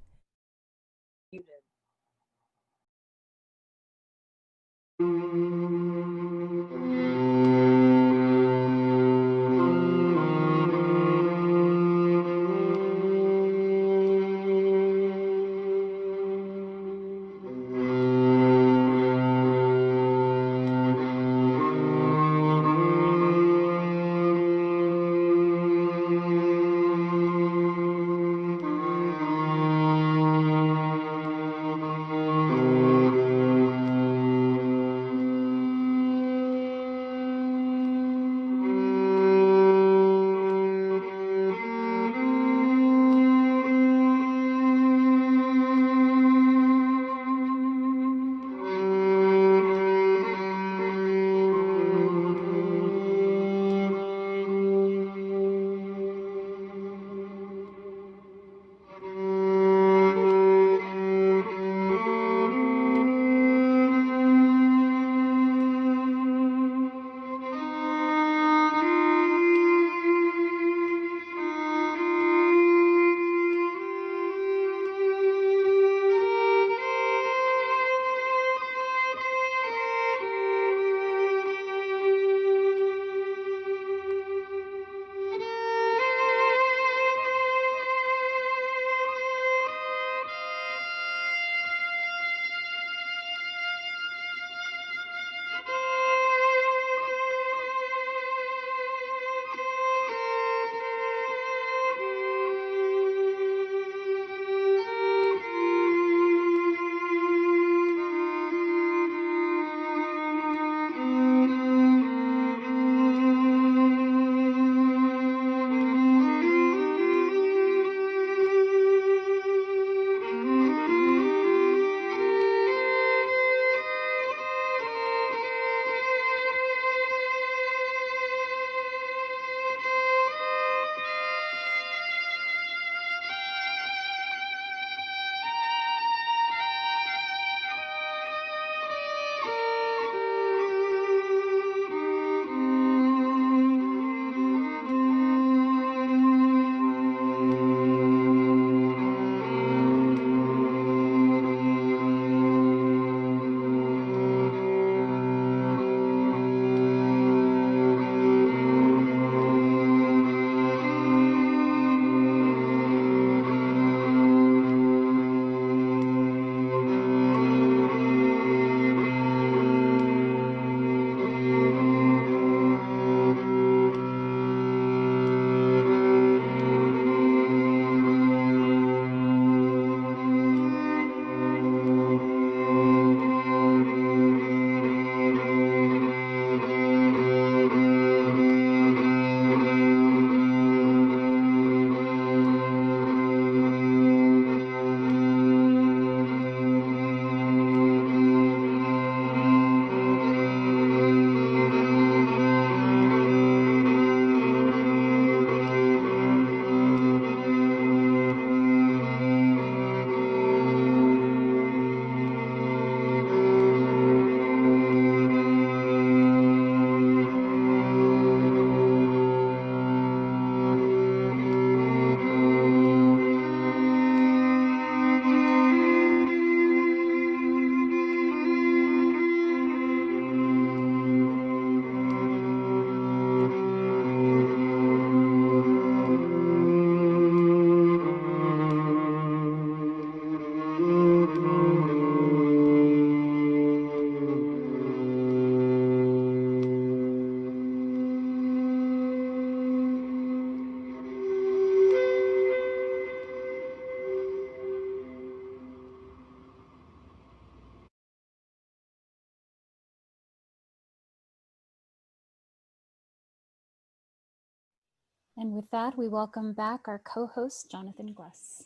S1: And with that, we welcome back our co-host, Jonathon Glus.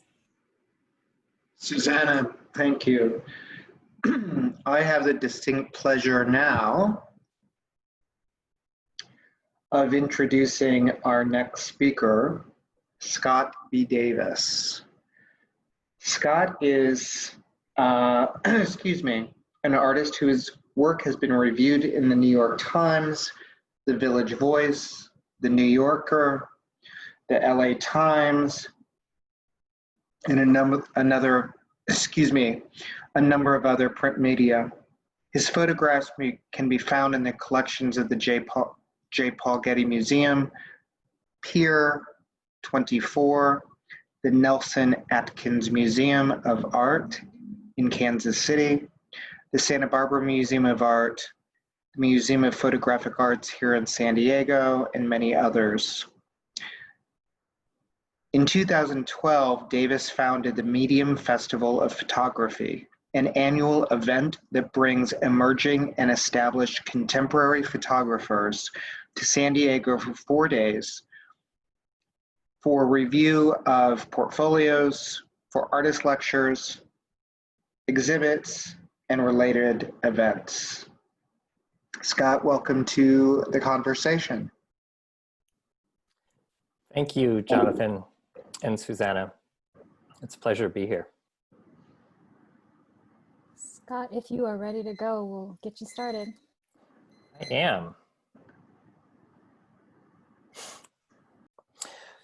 S2: Susanna, thank you. I have the distinct pleasure now of introducing our next speaker, Scott B. Davis. Scott is, excuse me, an artist whose work has been reviewed in the New York Times, the Village Voice, the New Yorker, the LA Times, and a number of other print media. His photographs can be found in the collections of the J. Paul Getty Museum, Pier 24, the Nelson Atkins Museum of Art in Kansas City, the Santa Barbara Museum of Art, the Museum of Photographic Arts here in San Diego, and many others. In 2012, Davis founded the Medium Festival of Photography, an annual event that brings emerging and established contemporary photographers to San Diego for 4 days for review of portfolios, for artist lectures, exhibits, and related events. Scott, welcome to the conversation.
S7: Thank you, Jonathan and Susanna. It's a pleasure to be here.
S1: Scott, if you are ready to go, we'll get you started.
S7: I am.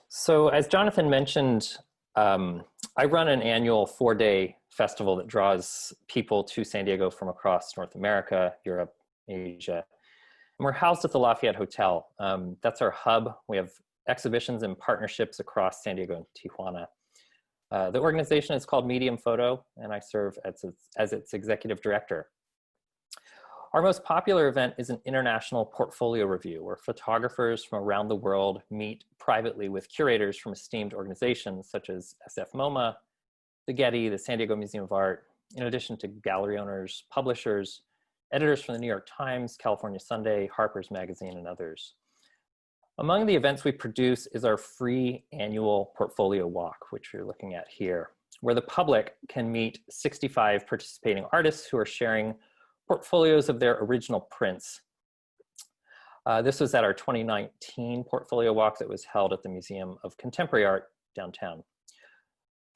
S7: So as Jonathan mentioned, I run an annual 4-day festival that draws people to San Diego from across North America, Europe, Asia. And we're housed at the Lafayette Hotel. That's our hub. We have exhibitions and partnerships across San Diego and Tijuana. The organization is called Medium Photo, and I serve as its executive director. Our most popular event is an international portfolio review, where photographers from around the world meet privately with curators from esteemed organizations such as SF MoMA, the Getty, the San Diego Museum of Art, in addition to gallery owners, publishers, editors from the New York Times, California Sunday, Harper's Magazine, and others. Among the events we produce is our free annual portfolio walk, which you're looking at here, where the public can meet 65 participating artists who are sharing portfolios of their original prints. This was at our 2019 portfolio walk that was held at the Museum of Contemporary Art downtown.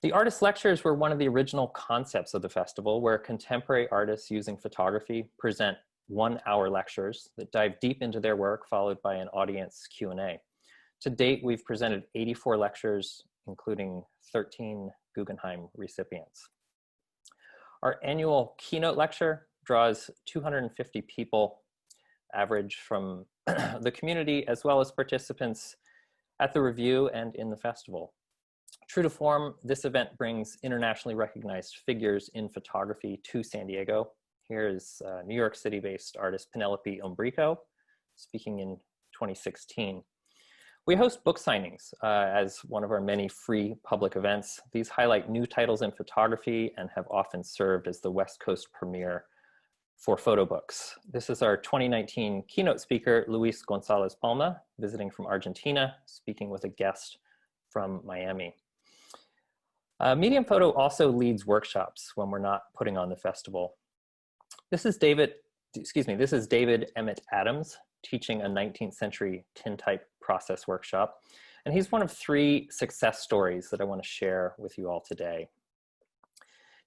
S7: The artist lectures were one of the original concepts of the festival, where contemporary artists using photography present 1-hour lectures that dive deep into their work, followed by an audience Q&A. To date, we've presented 84 lectures, including 13 Guggenheim recipients. Our annual keynote lecture draws 250 people, average from the community, as well as participants at the review and in the festival. True to form, this event brings internationally recognized figures in photography to San Diego. Here is New York City-based artist Penelope Umbrico, speaking in 2016. We host book signings as one of our many free public events. These highlight new titles in photography and have often served as the West Coast premiere for photo books. This is our 2019 keynote speaker, Luis Gonzalez Palma, visiting from Argentina, speaking with a guest from Miami. Medium Photo also leads workshops when we're not putting on the festival. This is David Emmett Adams teaching a 19th century tintype process workshop. And he's one of 3 success stories that I want to share with you all today.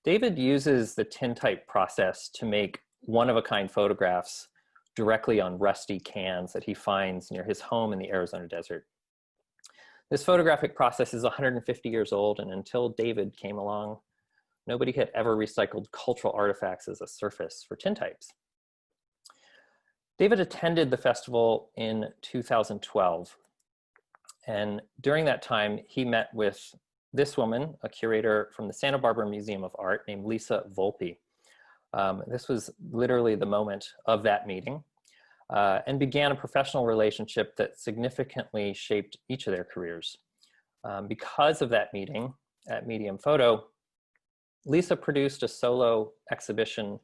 S7: David uses the tintype process to make one-of-a-kind photographs directly on rusty cans that he finds near his home in the Arizona desert. This photographic process is 150 years old, and until David came along, nobody had ever recycled cultural artifacts as a surface for tintypes. David attended the festival in 2012, and during that time, he met with this woman, a curator from the Santa Barbara Museum of Art named Lisa Volpe. This was literally the moment of that meeting, and began a professional relationship that significantly shaped each of their careers. Because of that meeting at Medium Photo, Lisa produced a solo exhibition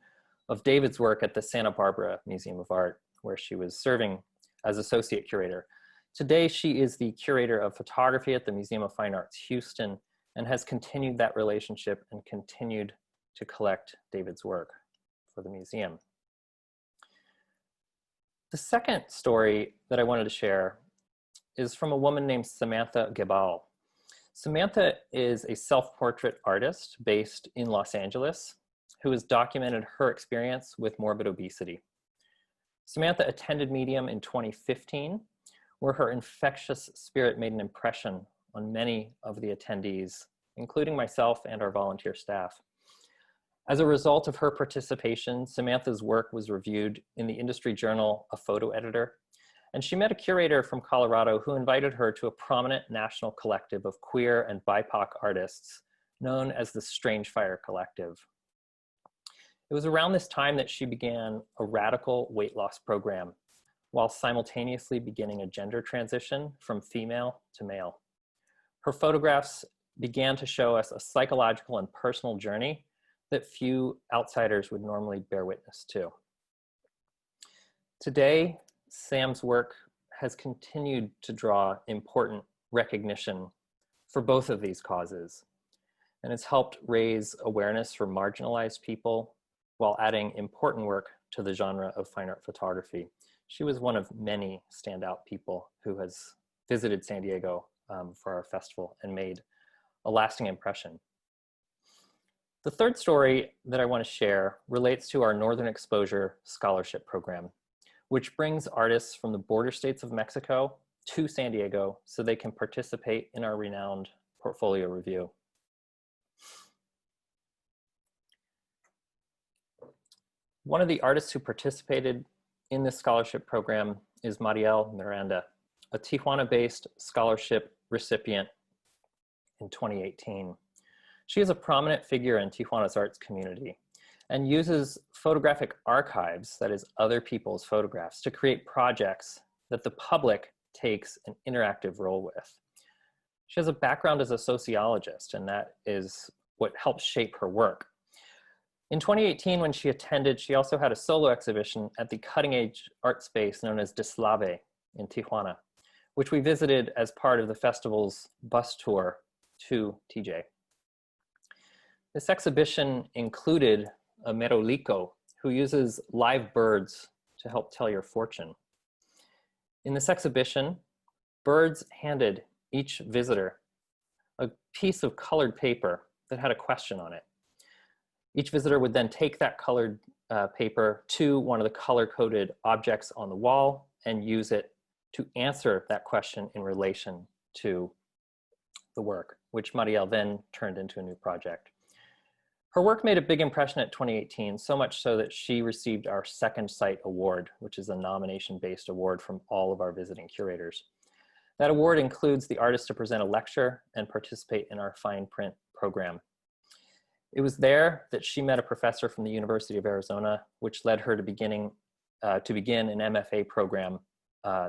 S7: of David's work at the Santa Barbara Museum of Art, where she was serving as associate curator. Today, she is the curator of photography at the Museum of Fine Arts, Houston, and has continued that relationship and continued to collect David's work for the museum. The second story that I wanted to share is from a woman named Samantha Gebal. Samantha is a self-portrait artist based in Los Angeles who has documented her experience with morbid obesity. Samantha attended Medium in 2015, where her infectious spirit made an impression on many of the attendees, including myself and our volunteer staff. As a result of her participation, Samantha's work was reviewed in the industry journal A Photo Editor, and she met a curator from Colorado who invited her to a prominent national collective of queer and BIPOC artists known as the Strange Fire Collective. It was around this time that she began a radical weight loss program while simultaneously beginning a gender transition from female to male. Her photographs began to show us a psychological and personal journey that few outsiders would normally bear witness to. Today, Sam's work has continued to draw important recognition for both of these causes, and it's helped raise awareness for marginalized people while adding important work to the genre of fine art photography. She was one of many standout people who has visited San Diego for our festival and made a lasting impression. The third story that I want to share relates to our Northern Exposure Scholarship Program, which brings artists from the border states of Mexico to San Diego so they can participate in our renowned portfolio review. One of the artists who participated in this scholarship program is Marielle Miranda, a Tijuana-based scholarship recipient in 2018. She is a prominent figure in Tijuana's arts community and uses photographic archives, that is other people's photographs, to create projects that the public takes an interactive role with. She has a background as a sociologist, and that is what helps shape her work. In 2018, when she attended, she also had a solo exhibition at the cutting-edge art space known as Deslave in Tijuana, which we visited as part of the festival's bus tour to TJ. This exhibition included a merolico who uses live birds to help tell your fortune. In this exhibition, birds handed each visitor a piece of colored paper that had a question on it. Each visitor would then take that colored paper to one of the color-coded objects on the wall and use it to answer that question in relation to the work, which Marielle then turned into a new project. Her work made a big impression at 2018, so much so that she received our Second Sight Award, which is a nomination-based award from all of our visiting curators. That award includes the artist to present a lecture and participate in our fine print program. It was there that she met a professor from the University of Arizona, which led her to begin an MFA program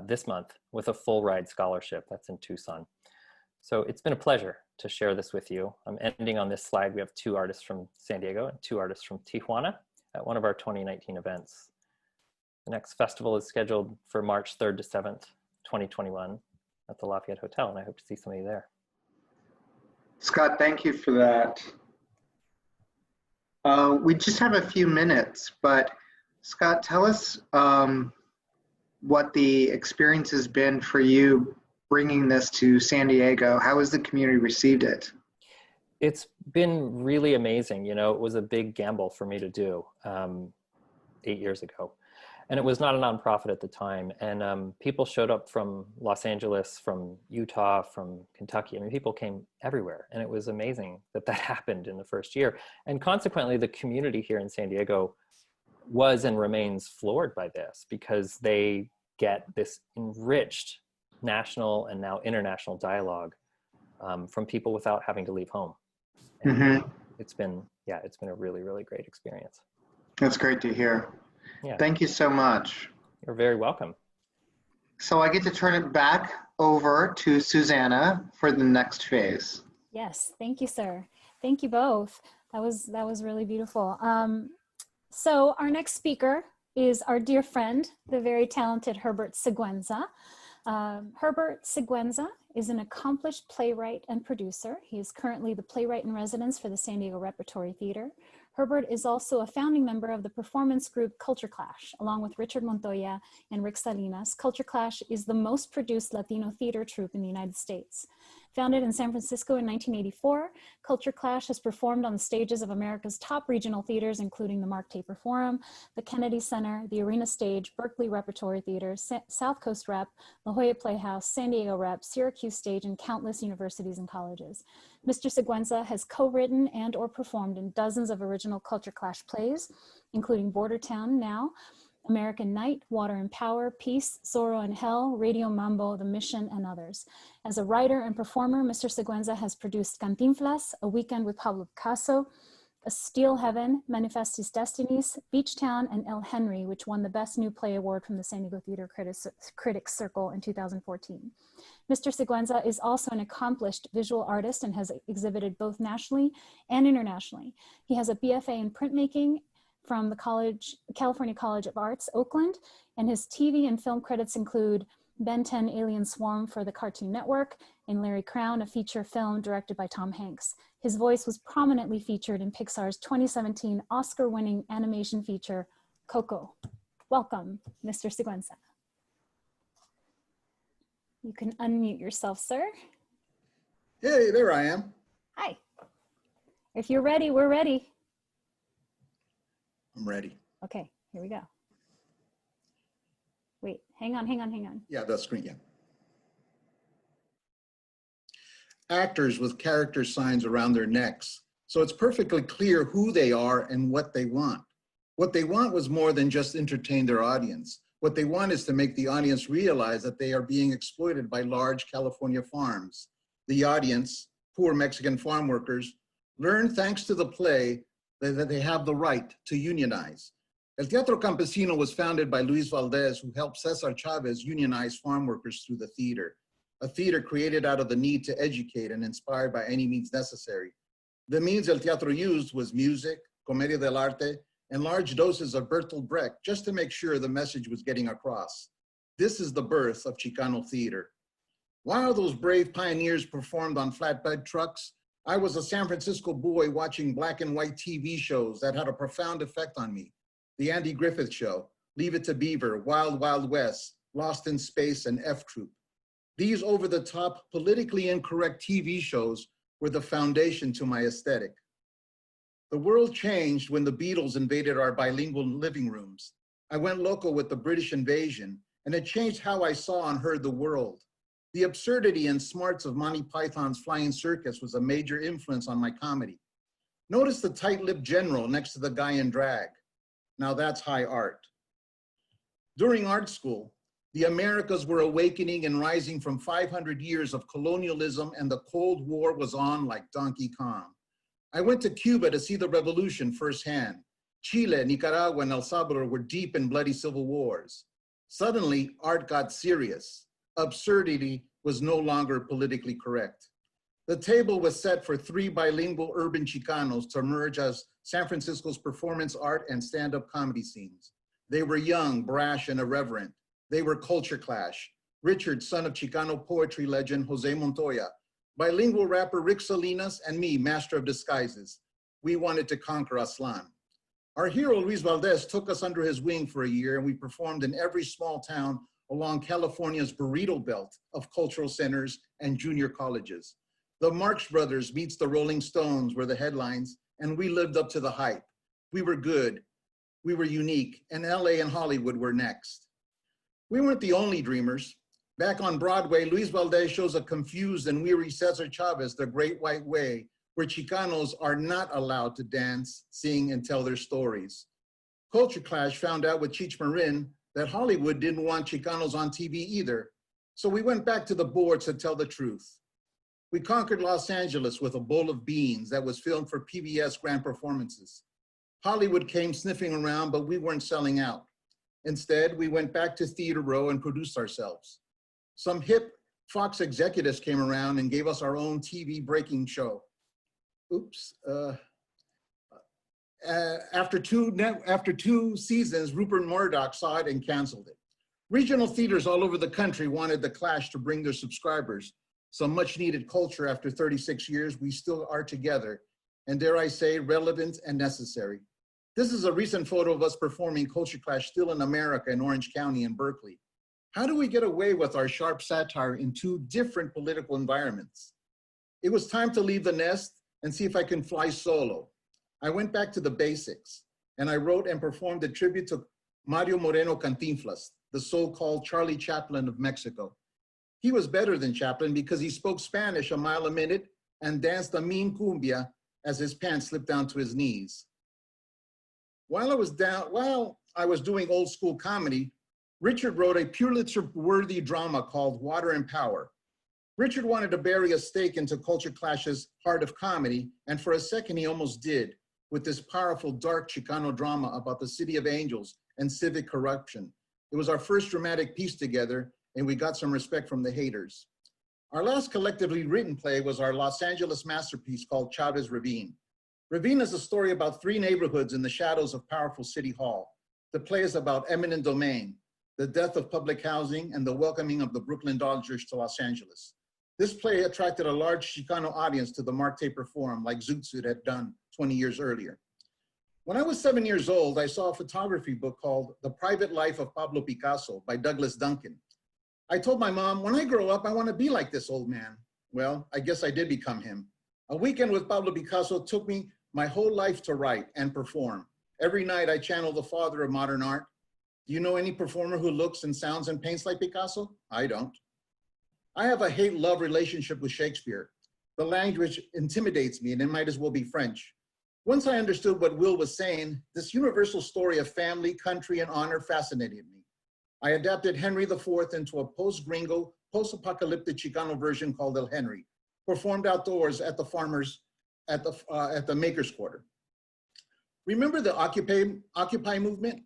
S7: this month with a full ride scholarship. That's in Tucson. So it's been a pleasure to share this with you. I'm ending on this slide. We have 2 artists from San Diego and 2 artists from Tijuana at one of our 2019 events. The next festival is scheduled for March 3rd to 7th, 2021 at the Lafayette Hotel, and I hope to see some of you there.
S2: Scott, thank you for that. We just have a few minutes, but Scott, tell us what the experience has been for you bringing this to San Diego. How has the community received it?
S7: It's been really amazing. You know, it was a big gamble for me to do 8 years ago. And it was not a nonprofit at the time. And people showed up from Los Angeles, from Utah, from Kentucky. I mean, people came everywhere. And it was amazing that that happened in the first year. And consequently, the community here in San Diego was and remains floored by this because they get this enriched national and now international dialogue from people without having to leave home. And it's been a really, really great experience.
S2: That's great to hear.
S7: Yeah.
S2: Thank you so much.
S7: You're very welcome.
S2: So I get to turn it back over to Susanna for the next phase.
S1: Yes, thank you, sir. Thank you both. That was really beautiful. So our next speaker is our dear friend, the very talented Herbert Seguenza. Herbert Seguenza is an accomplished playwright and producer. He is currently the playwright in residence for the San Diego Repertory Theater. Herbert is also a founding member of the performance group Culture Clash. Along with Richard Montoya and Rick Salinas, Culture Clash is the most produced Latino theater troupe in the United States. Founded in San Francisco in 1984, Culture Clash has performed on the stages of America's top regional theaters, including the Mark Taper Forum, the Kennedy Center, the Arena Stage, Berkeley Repertory Theater, South Coast Rep, La Jolla Playhouse, San Diego Rep, Syracuse Stage, and countless universities and colleges. Mr. Seguenza has co-written and or performed in dozens of original Culture Clash plays, including Border Town Now, American Night, Water and Power, Peace, Zorro and Hell, Radio Mambo, The Mission, and others. As a writer and performer, Mr. Seguenza has produced Cantinflas, A Weekend with Pablo Picasso, A Steel Heaven, Manifest His Destinies, Beach Town, and El Henry, which won the Best New Play Award from the San Diego Theater Critics Circle in 2014. Mr. Seguenza is also an accomplished visual artist and has exhibited both nationally and internationally. He has a BFA in printmaking from the California College of Arts, Oakland, and his TV and film credits include Ben 10 Alien Swarm for the Cartoon Network and Larry Crown, a feature film directed by Tom Hanks. His voice was prominently featured in Pixar's 2017 Oscar-winning animation feature, Coco. Welcome, Mr. Seguenza. You can unmute yourself, sir.
S8: Hey, there I am.
S1: Hi. If you're ready, we're ready.
S8: I'm ready.
S1: Okay, here we go. Wait, hang on.
S8: Yeah, the screen, yeah. Actors with character signs around their necks, so it's perfectly clear who they are and what they want. What they want was more than just entertain their audience. What they want is to make the audience realize that they are being exploited by large California farms. The audience, poor Mexican farm workers, learn thanks to the play that they have the right to unionize. El Teatro Campesino was founded by Luis Valdez, who helped Cesar Chavez unionize farm workers through the theater, a theater created out of the need to educate and inspire by any means necessary. The means El Teatro used was music, comedia dell'arte, and large doses of Bertolt Brecht, just to make sure the message was getting across. This is the birth of Chicano theater. While those brave pioneers performed on flatbed trucks, I was a San Francisco boy watching black and white TV shows that had a profound effect on me. The Andy Griffith Show, Leave It to Beaver, Wild Wild West, Lost in Space, and F Troop. These over-the-top, politically incorrect TV shows were the foundation to my aesthetic. The world changed when the Beatles invaded our bilingual living rooms. I went local with the British invasion, and it changed how I saw and heard the world. The absurdity and smarts of Monty Python's Flying Circus was a major influence on my comedy. Notice the tight-lipped general next to the guy in drag. Now that's high art. During art school, the Americas were awakening and rising from 500 years of colonialism, and the Cold War was on like Donkey Kong. I went to Cuba to see the revolution firsthand. Chile, Nicaragua, and El Salvador were deep in bloody civil wars. Suddenly, art got serious. Absurdity was no longer politically correct. The table was set for 3 bilingual urban Chicanos to emerge as San Francisco's performance art and stand-up comedy scenes. They were young, brash, and irreverent. They were Culture Clash. Richard, son of Chicano poetry legend Jose Montoya, bilingual rapper Rick Salinas, and me, master of disguises. We wanted to conquer Aztlán. Our hero, Luis Valdez, took us under his wing for a year, and we performed in every small town along California's burrito belt of cultural centers and junior colleges. The Marx Brothers meets the Rolling Stones were the headlines, and we lived up to the hype. We were good, we were unique, and LA and Hollywood were next. We weren't the only dreamers. Back on Broadway, Luis Valdez shows a confused and weary Cesar Chavez the Great White Way, where Chicanos are not allowed to dance, sing, and tell their stories. Culture Clash found out with Cheech Marin that Hollywood didn't want Chicanos on TV either, so we went back to the boards to tell the truth. We conquered Los Angeles with A Bowl of Beans that was filmed for PBS Grand Performances. Hollywood came sniffing around, but we weren't selling out. Instead, we went back to Theater Row and produced ourselves. Some hip Fox executives came around and gave us our own TV breaking show. Oops. After two seasons, Rupert Murdoch saw it and canceled it. Regional theaters all over the country wanted the Clash to bring their subscribers some much needed culture. After 36 years, we still are together, and dare I say, relevant and necessary. This is a recent photo of us performing Culture Clash still in America in Orange County in Berkeley. How do we get away with our sharp satire in two different political environments? It was time to leave the nest and see if I can fly solo. I went back to the basics, and I wrote and performed a tribute to Mario Moreno Cantinflas, the so-called Charlie Chaplin of Mexico. He was better than Chaplin because he spoke Spanish a mile a minute and danced a mean cumbia as his pants slipped down to his knees. While I was doing old school comedy, Richard wrote a Pulitzer-worthy drama called Water and Power. Richard wanted to bury a stake into Culture Clash's heart of comedy, and for a second he almost did, with this powerful, dark Chicano drama about the City of Angels and civic corruption. It was our first dramatic piece together, and we got some respect from the haters. Our last collectively written play was our Los Angeles masterpiece called Chavez Ravine. Ravine is a story about three neighborhoods in the shadows of powerful City Hall. The play is about eminent domain, the death of public housing, and the welcoming of the Brooklyn Dodgers to Los Angeles. This play attracted a large Chicano audience to the Mark Taper Forum, like Zoot Suit had done 20 years earlier. When I was 7 years old, I saw a photography book called The Private Life of Pablo Picasso by Douglas Duncan. I told my mom, when I grow up, I want to be like this old man. Well, I guess I did become him. A weekend with Pablo Picasso took me my whole life to write and perform. Every night I channel the father of modern art. Do you know any performer who looks and sounds and paints like Picasso? I don't. I have a hate-love relationship with Shakespeare. The language intimidates me, and it might as well be French. Once I understood what Will was saying, this universal story of family, country, and honor fascinated me. I adapted Henry IV into a post-gringo, post-apocalyptic Chicano version called El Henry, performed outdoors at the farmers, at the Maker's Quarter. Remember the Occupy movement?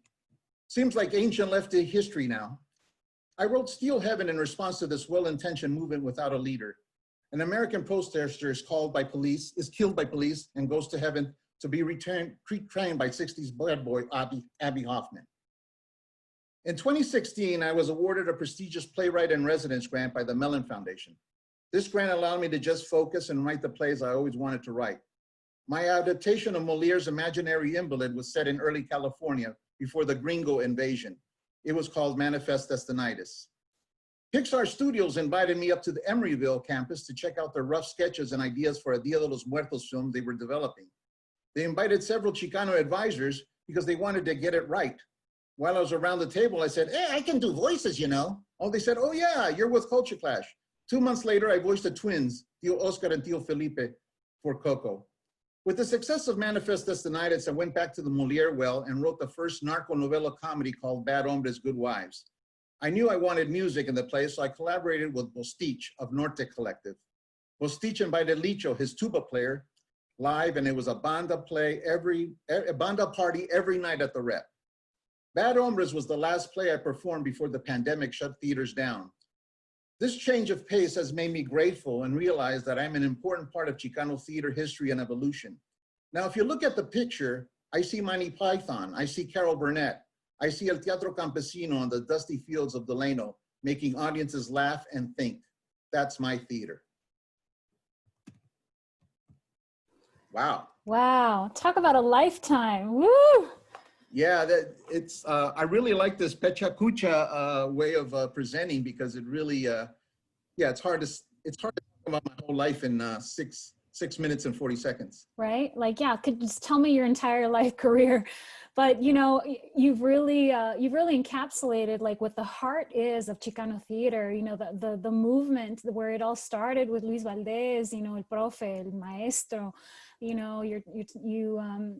S8: Seems like ancient lefty history now. I wrote Steel Heaven in response to this well-intentioned movement without a leader. An American protester is killed by police and goes to heaven to be retrained by 60s bad boy Abby Hoffman. In 2016, I was awarded a prestigious playwright in residence grant by the Mellon Foundation. This grant allowed me to just focus and write the plays I always wanted to write. My adaptation of Moliere's Imaginary Invalid was set in early California before the Gringo invasion. It was called Manifest Destinitis. Pixar Studios invited me up to the Emeryville campus to check out their rough sketches and ideas for a Dia de los Muertos film they were developing. They invited several Chicano advisors because they wanted to get it right. While I was around the table, I said, hey, I can do voices, you know. Oh, they said, oh yeah, you're with Culture Clash. 2 months later, I voiced the twins, Tio Oscar and Tio Felipe, for Coco. With the success of Manifest Destinitis, I went back to the Moliere well and wrote the first narco-novella comedy called Bad Hombres, Good Wives. I knew I wanted music in the play, so I collaborated with Bostich of Norte Collective. Bostich invited Licho, his tuba player, live, and it was a banda party every night at the Rep. Bad Hombres was the last play I performed before the pandemic shut theaters down. This change of pace has made me grateful and realize that I'm an important part of Chicano theater history and evolution. Now, if you look at the picture, I see Monty Python, I see Carol Burnett, I see El Teatro Campesino on the dusty fields of Delano, making audiences laugh and think. That's my theater. Wow.
S1: Wow, talk about a lifetime, woo!
S8: Yeah, I really like this Pecha Kucha way of presenting because it really, yeah, it's hard to talk about my whole life in 6 minutes and 40 seconds.
S1: Right? Like, yeah, could just tell me your entire life career. But, you know, you've really encapsulated like what the heart is of Chicano theater, you know, the movement where it all started with Luis Valdez, you know, El Profe, El Maestro, you know,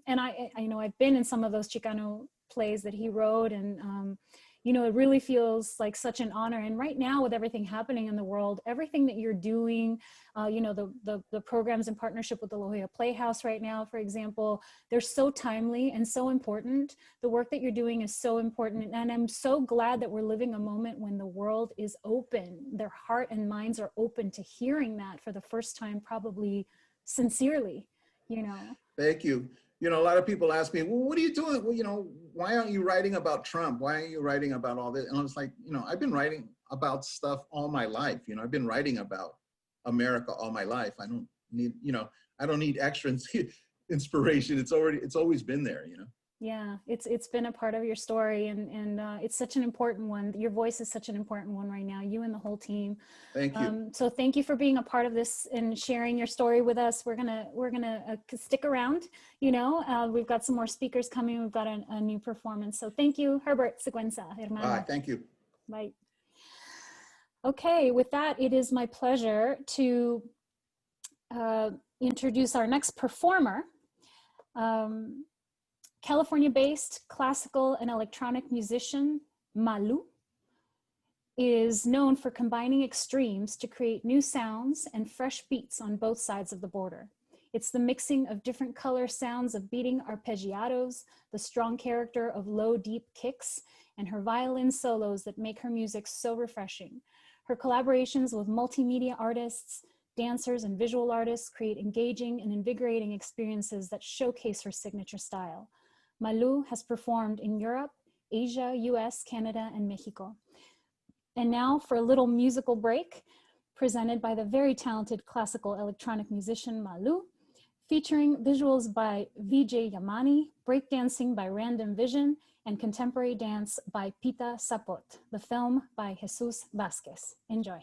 S1: and I know I've been in some of those Chicano plays that he wrote, and you know, it really feels like such an honor. And right now, with everything happening in the world, everything that you're doing, you know, the programs in partnership with the La Jolla Playhouse right now, for example, they're so timely and so important. The work that you're doing is so important. And I'm so glad that we're living a moment when the world is open. Their heart and minds are open to hearing that for the first time, probably sincerely, you know.
S8: Thank you. You know, a lot of people ask me, well, what are you doing? Well, you know, why aren't you writing about Trump? Why aren't you writing about all this? And I was like, you know, I've been writing about stuff all my life. You know, I've been writing about America all my life. I don't need, you know, I don't need extras. inspiration. It's always been there, you know?
S1: Yeah, it's been a part of your story, and it's such an important one. Your voice is such an important one right now, you and the whole team.
S8: Thank you.
S1: So thank you for being a part of this and sharing your story with us. We're gonna stick around. You know, we've got some more speakers coming. We've got a new performance. So thank you, Herbert Seguenza, hermano.
S8: Bye, thank you.
S1: Bye. Okay, with that, it is my pleasure to introduce our next performer. California-based classical and electronic musician Malu is known for combining extremes to create new sounds and fresh beats on both sides of the border. It's the mixing of different color sounds of beating arpeggiatos, the strong character of low, deep kicks, and her violin solos that make her music so refreshing. Her collaborations with multimedia artists, dancers, and visual artists create engaging and invigorating experiences that showcase her signature style. Malu has performed in Europe, Asia, US, Canada, and Mexico. And now for a little musical break, presented by the very talented classical electronic musician Malu, featuring visuals by Vijay Yamani, breakdancing by Random Vision, and contemporary dance by Pita Sapot, the film by Jesus Vasquez. Enjoy.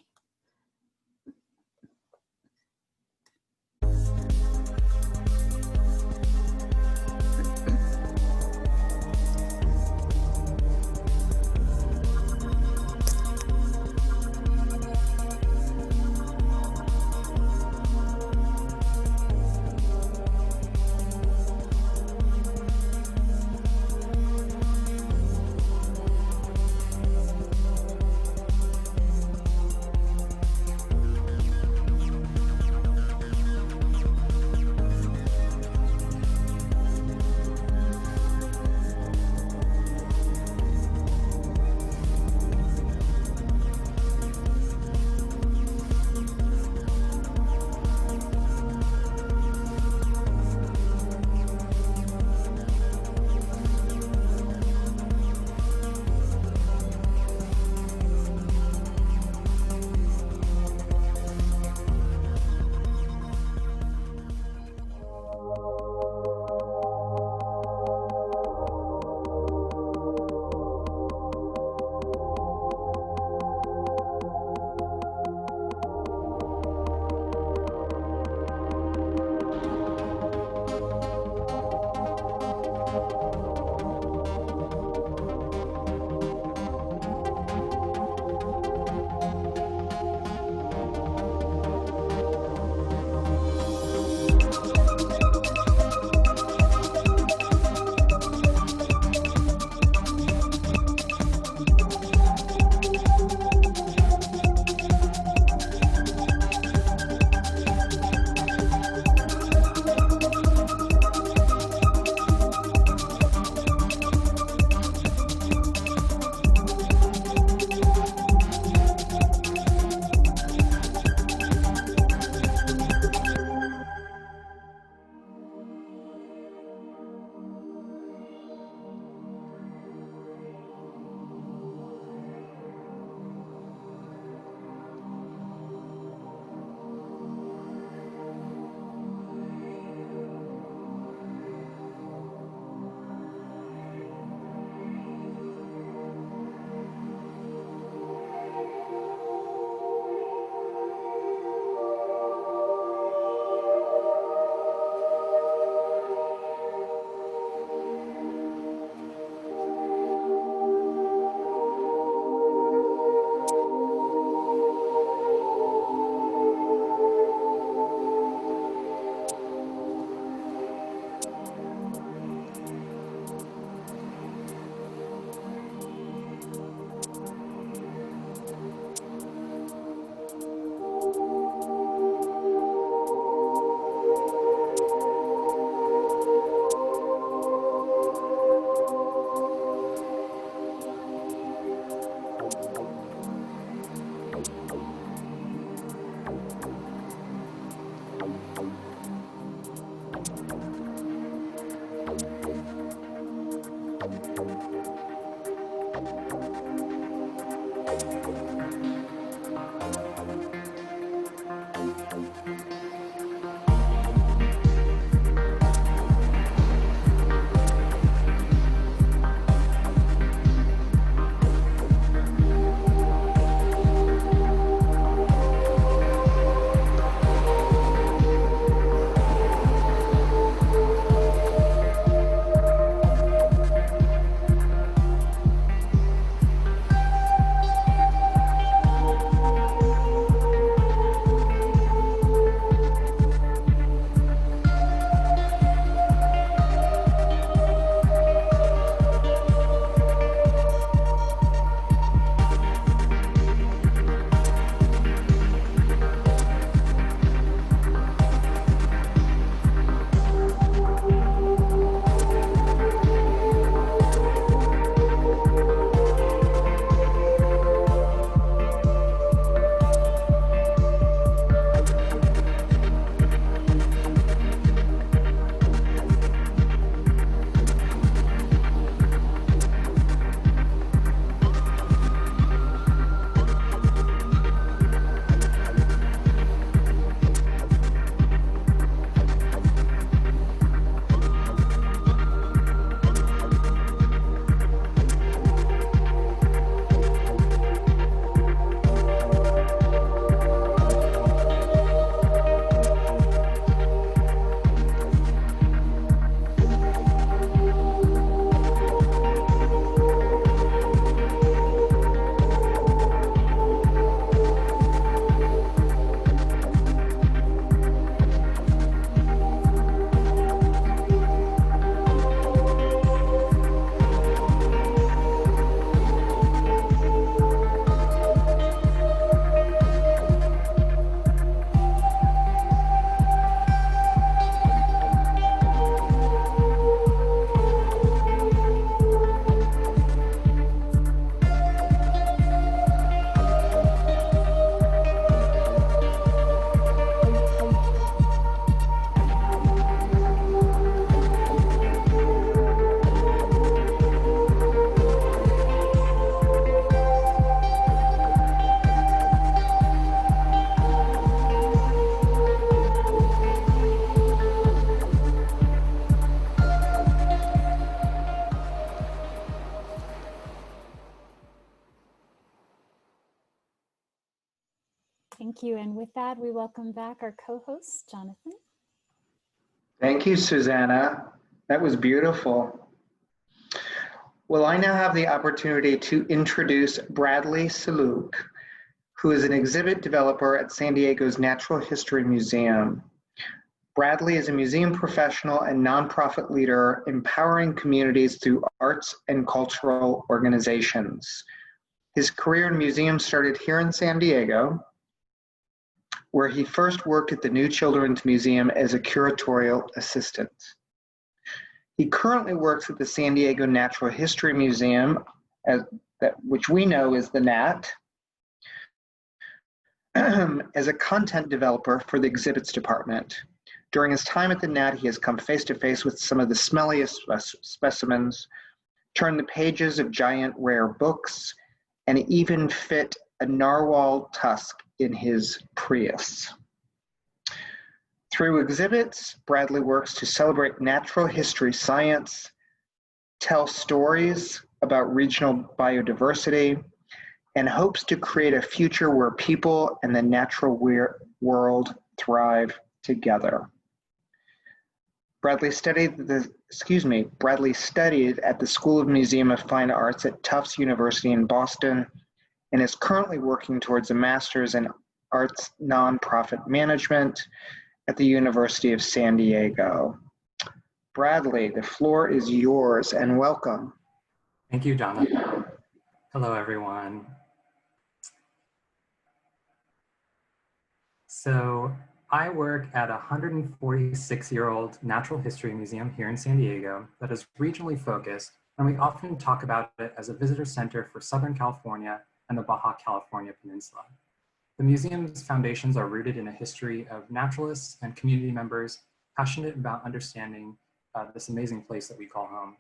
S1: Thank you. And with that, we welcome back our co-host, Jonathan.
S2: Thank you, Susanna. That was beautiful. Well, I now have the opportunity to introduce Bradley Saluk, who is an exhibit developer at San Diego's Natural History Museum. Bradley is a museum professional and nonprofit leader empowering communities through arts and cultural organizations. His career in museums started here in San Diego, where he first worked at the New Children's Museum as a curatorial assistant. He currently works at the San Diego Natural History Museum, which we know is the NAT, as a content developer for the exhibits department. During his time at the NAT, he has come face to face with some of the smelliest specimens, turned the pages of giant rare books, and even fit a narwhal tusk in his Prius. Through exhibits, Bradley works to celebrate natural history science, tell stories about regional biodiversity, and hopes to create a future where people and the natural world thrive together. Bradley studied at the School of Museum of Fine Arts at Tufts University in Boston and is currently working towards a master's in arts nonprofit management at the University of San Diego. Bradley, the floor is yours, and welcome.
S9: Thank you, Jonathan. Hello, everyone. So I work at a 146-year-old natural history museum here in San Diego that is regionally focused, and we often talk about it as a visitor center for Southern California and the Baja California Peninsula. The museum's foundations are rooted in a history of naturalists and community members passionate about understanding this amazing place that we call home.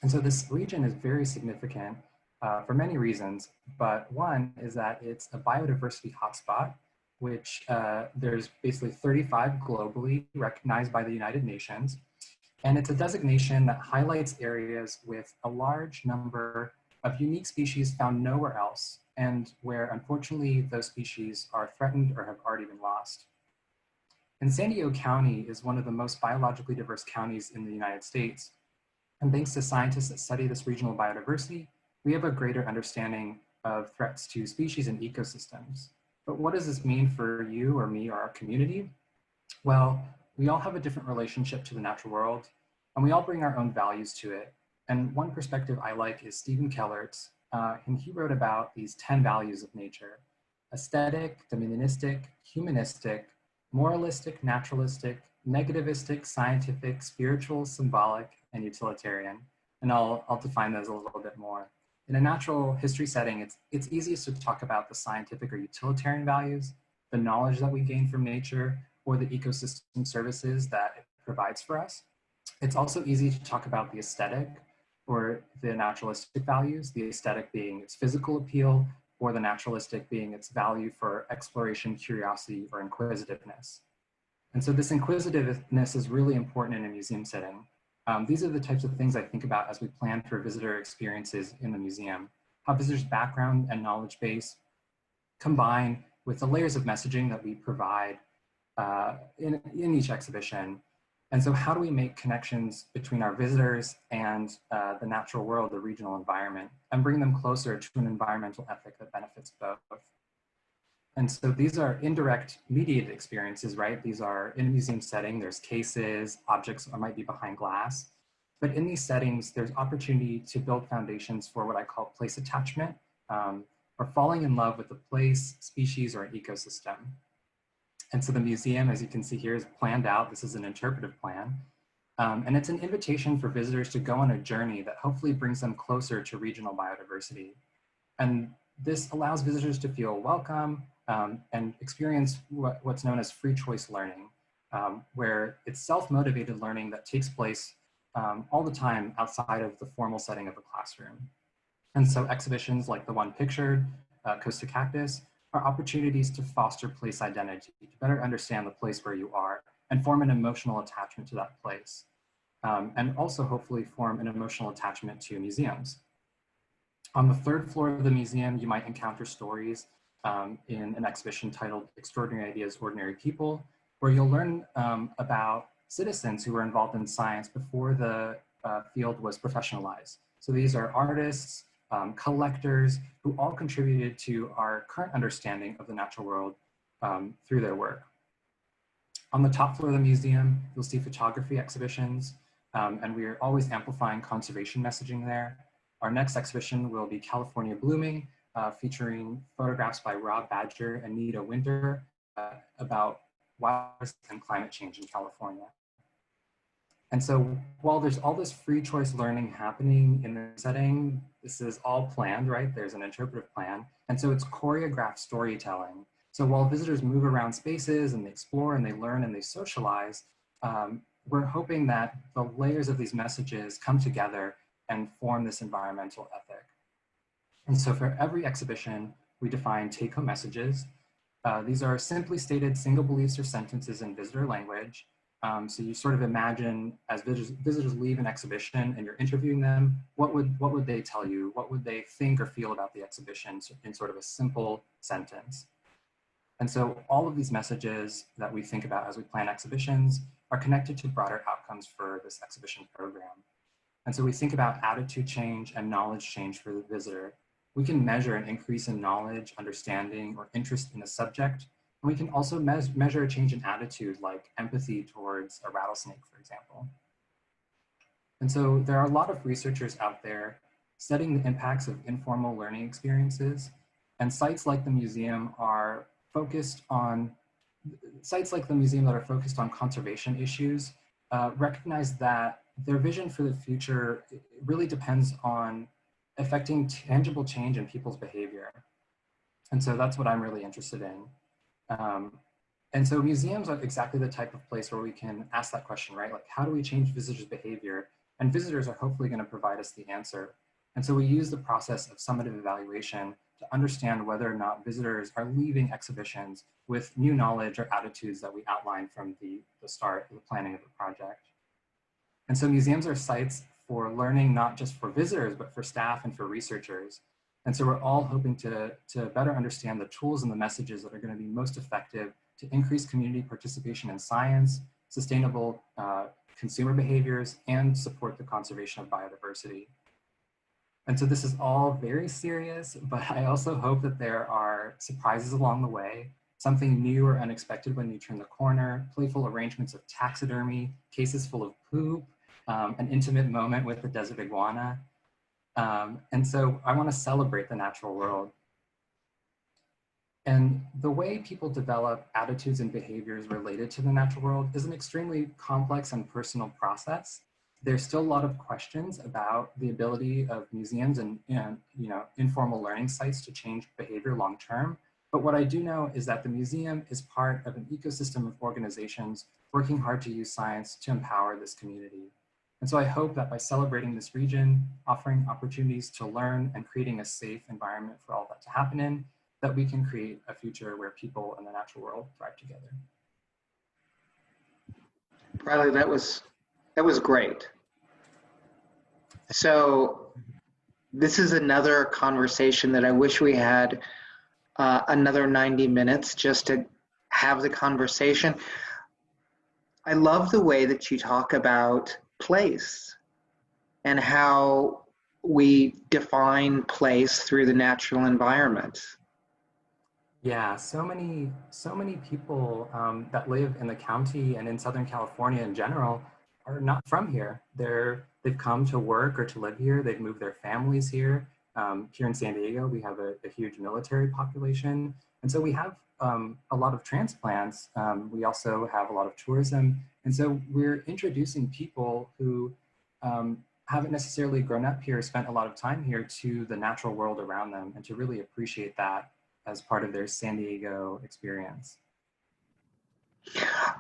S9: And so this region is very significant for many reasons, but one is that it's a biodiversity hotspot, which there's basically 35 globally recognized by the United Nations. And it's a designation that highlights areas with a large number of unique species found nowhere else, and where unfortunately those species are threatened or have already been lost. And San Diego County is one of the most biologically diverse counties in the United States. And thanks to scientists that study this regional biodiversity, we have a greater understanding of threats to species and ecosystems. But what does this mean for you or me or our community? Well, we all have a different relationship to the natural world, and we all bring our own values to it. And one perspective I like is Stephen Kellert's, and he wrote about these 10 values of nature: aesthetic, dominionistic, humanistic, moralistic, naturalistic, negativistic, scientific, spiritual, symbolic, and utilitarian. And I'll define those a little bit more. In a natural history setting, it's easiest to talk about the scientific or utilitarian values, the knowledge that we gain from nature, or the ecosystem services that it provides for us. It's also easy to talk about the aesthetic or the naturalistic values, the aesthetic being its physical appeal, or the naturalistic being its value for exploration, curiosity, or inquisitiveness. And so this inquisitiveness is really important in a museum setting. These are the types of things I think about as we plan for visitor experiences in the museum, how visitors' background and knowledge base combine with the layers of messaging that we provide in each exhibition. And so how do we make connections between our visitors and the natural world, the regional environment, and bring them closer to an environmental ethic that benefits both? And so these are indirect mediated experiences, right? These are in a museum setting, there's cases, objects might be behind glass. But in these settings, there's opportunity to build foundations for what I call place attachment, or falling in love with the place, species, or an ecosystem. And so the museum, as you can see here, is planned out. This is an interpretive plan. And it's an invitation for visitors to go on a journey that hopefully brings them closer to regional biodiversity. And this allows visitors to feel welcome and experience what's known as free choice learning, where it's self-motivated learning that takes place all the time outside of the formal setting of a classroom. And so exhibitions like the one pictured, Costa Cactus, are opportunities to foster place identity, to better understand the place where you are and form an emotional attachment to that place. And also hopefully form an emotional attachment to museums. On the third floor of the museum, you might encounter stories in an exhibition titled Extraordinary Ideas, Ordinary People, where you'll learn about citizens who were involved in science before the field was professionalized. So these are artists, collectors, who all contributed to our current understanding of the natural world through their work. On the top floor of the museum, you'll see photography exhibitions, and we are always amplifying conservation messaging there. Our next exhibition will be California Blooming, featuring photographs by Rob Badger and Nita Winter about wildfires and climate change in California. And so while there's all this free choice learning happening in the setting, this is all planned, right? There's an interpretive plan. And so it's choreographed storytelling. So while visitors move around spaces and they explore and they learn and they socialize, we're hoping that the layers of these messages come together and form this environmental ethic. And so for every exhibition, we define take-home messages. These are simply stated single beliefs or sentences in visitor language. So you sort of imagine as visitors leave an exhibition and you're interviewing them, what would they tell you? What would they think or feel about the exhibition in sort of a simple sentence? And so all of these messages that we think about as we plan exhibitions are connected to broader outcomes for this exhibition program. And so we think about attitude change and knowledge change for the visitor. We can measure an increase in knowledge, understanding, or interest in a subject. And we can also measure a change in attitude, like empathy towards a rattlesnake, for example. And so there are a lot of researchers out there studying the impacts of informal learning experiences, and sites like the museum are focused on, conservation issues recognize that their vision for the future really depends on affecting tangible change in people's behavior. And so that's what I'm really interested in. And so museums are exactly the type of place where we can ask that question, right? Like, how do we change visitors' behavior? And visitors are hopefully going to provide us the answer. And so we use the process of summative evaluation to understand whether or not visitors are leaving exhibitions with new knowledge or attitudes that we outlined from the start of the planning of the project. And so museums are sites for learning, not just for visitors, but for staff and for researchers. And so we're all hoping to better understand the tools and the messages that are going to be most effective to increase community participation in science, sustainable consumer behaviors, and support the conservation of biodiversity. And so this is all very serious, but I also hope that there are surprises along the way, something new or unexpected when you turn the corner, playful arrangements of taxidermy, cases full of poop, an intimate moment with the desert iguana. And so I want to celebrate the natural world. And the way people develop attitudes and behaviors related to the natural world is an extremely complex and personal process. There's still a lot of questions about the ability of museums and informal learning sites to change behavior long term. But what I do know is that the museum is part of an ecosystem of organizations working hard to use science to empower this community. And so I hope that by celebrating this region, offering opportunities to learn, and creating a safe environment for all that to happen in, that we can create a future where people and the natural world thrive together.
S2: Riley, that was great. So this is another conversation that I wish we had another 90 minutes just to have the conversation. I love the way that you talk about place and how we define place through the natural environment.
S9: Yeah, so many people that live in the county and in Southern California in general are not from here. They've come to work or to live here. They've moved their families here. Here in San Diego, we have a huge military population. And so we have a lot of transplants. We also have a lot of tourism. And so we're introducing people who haven't necessarily grown up here, spent a lot of time here, to the natural world around them, and to really appreciate that as part of their San Diego experience.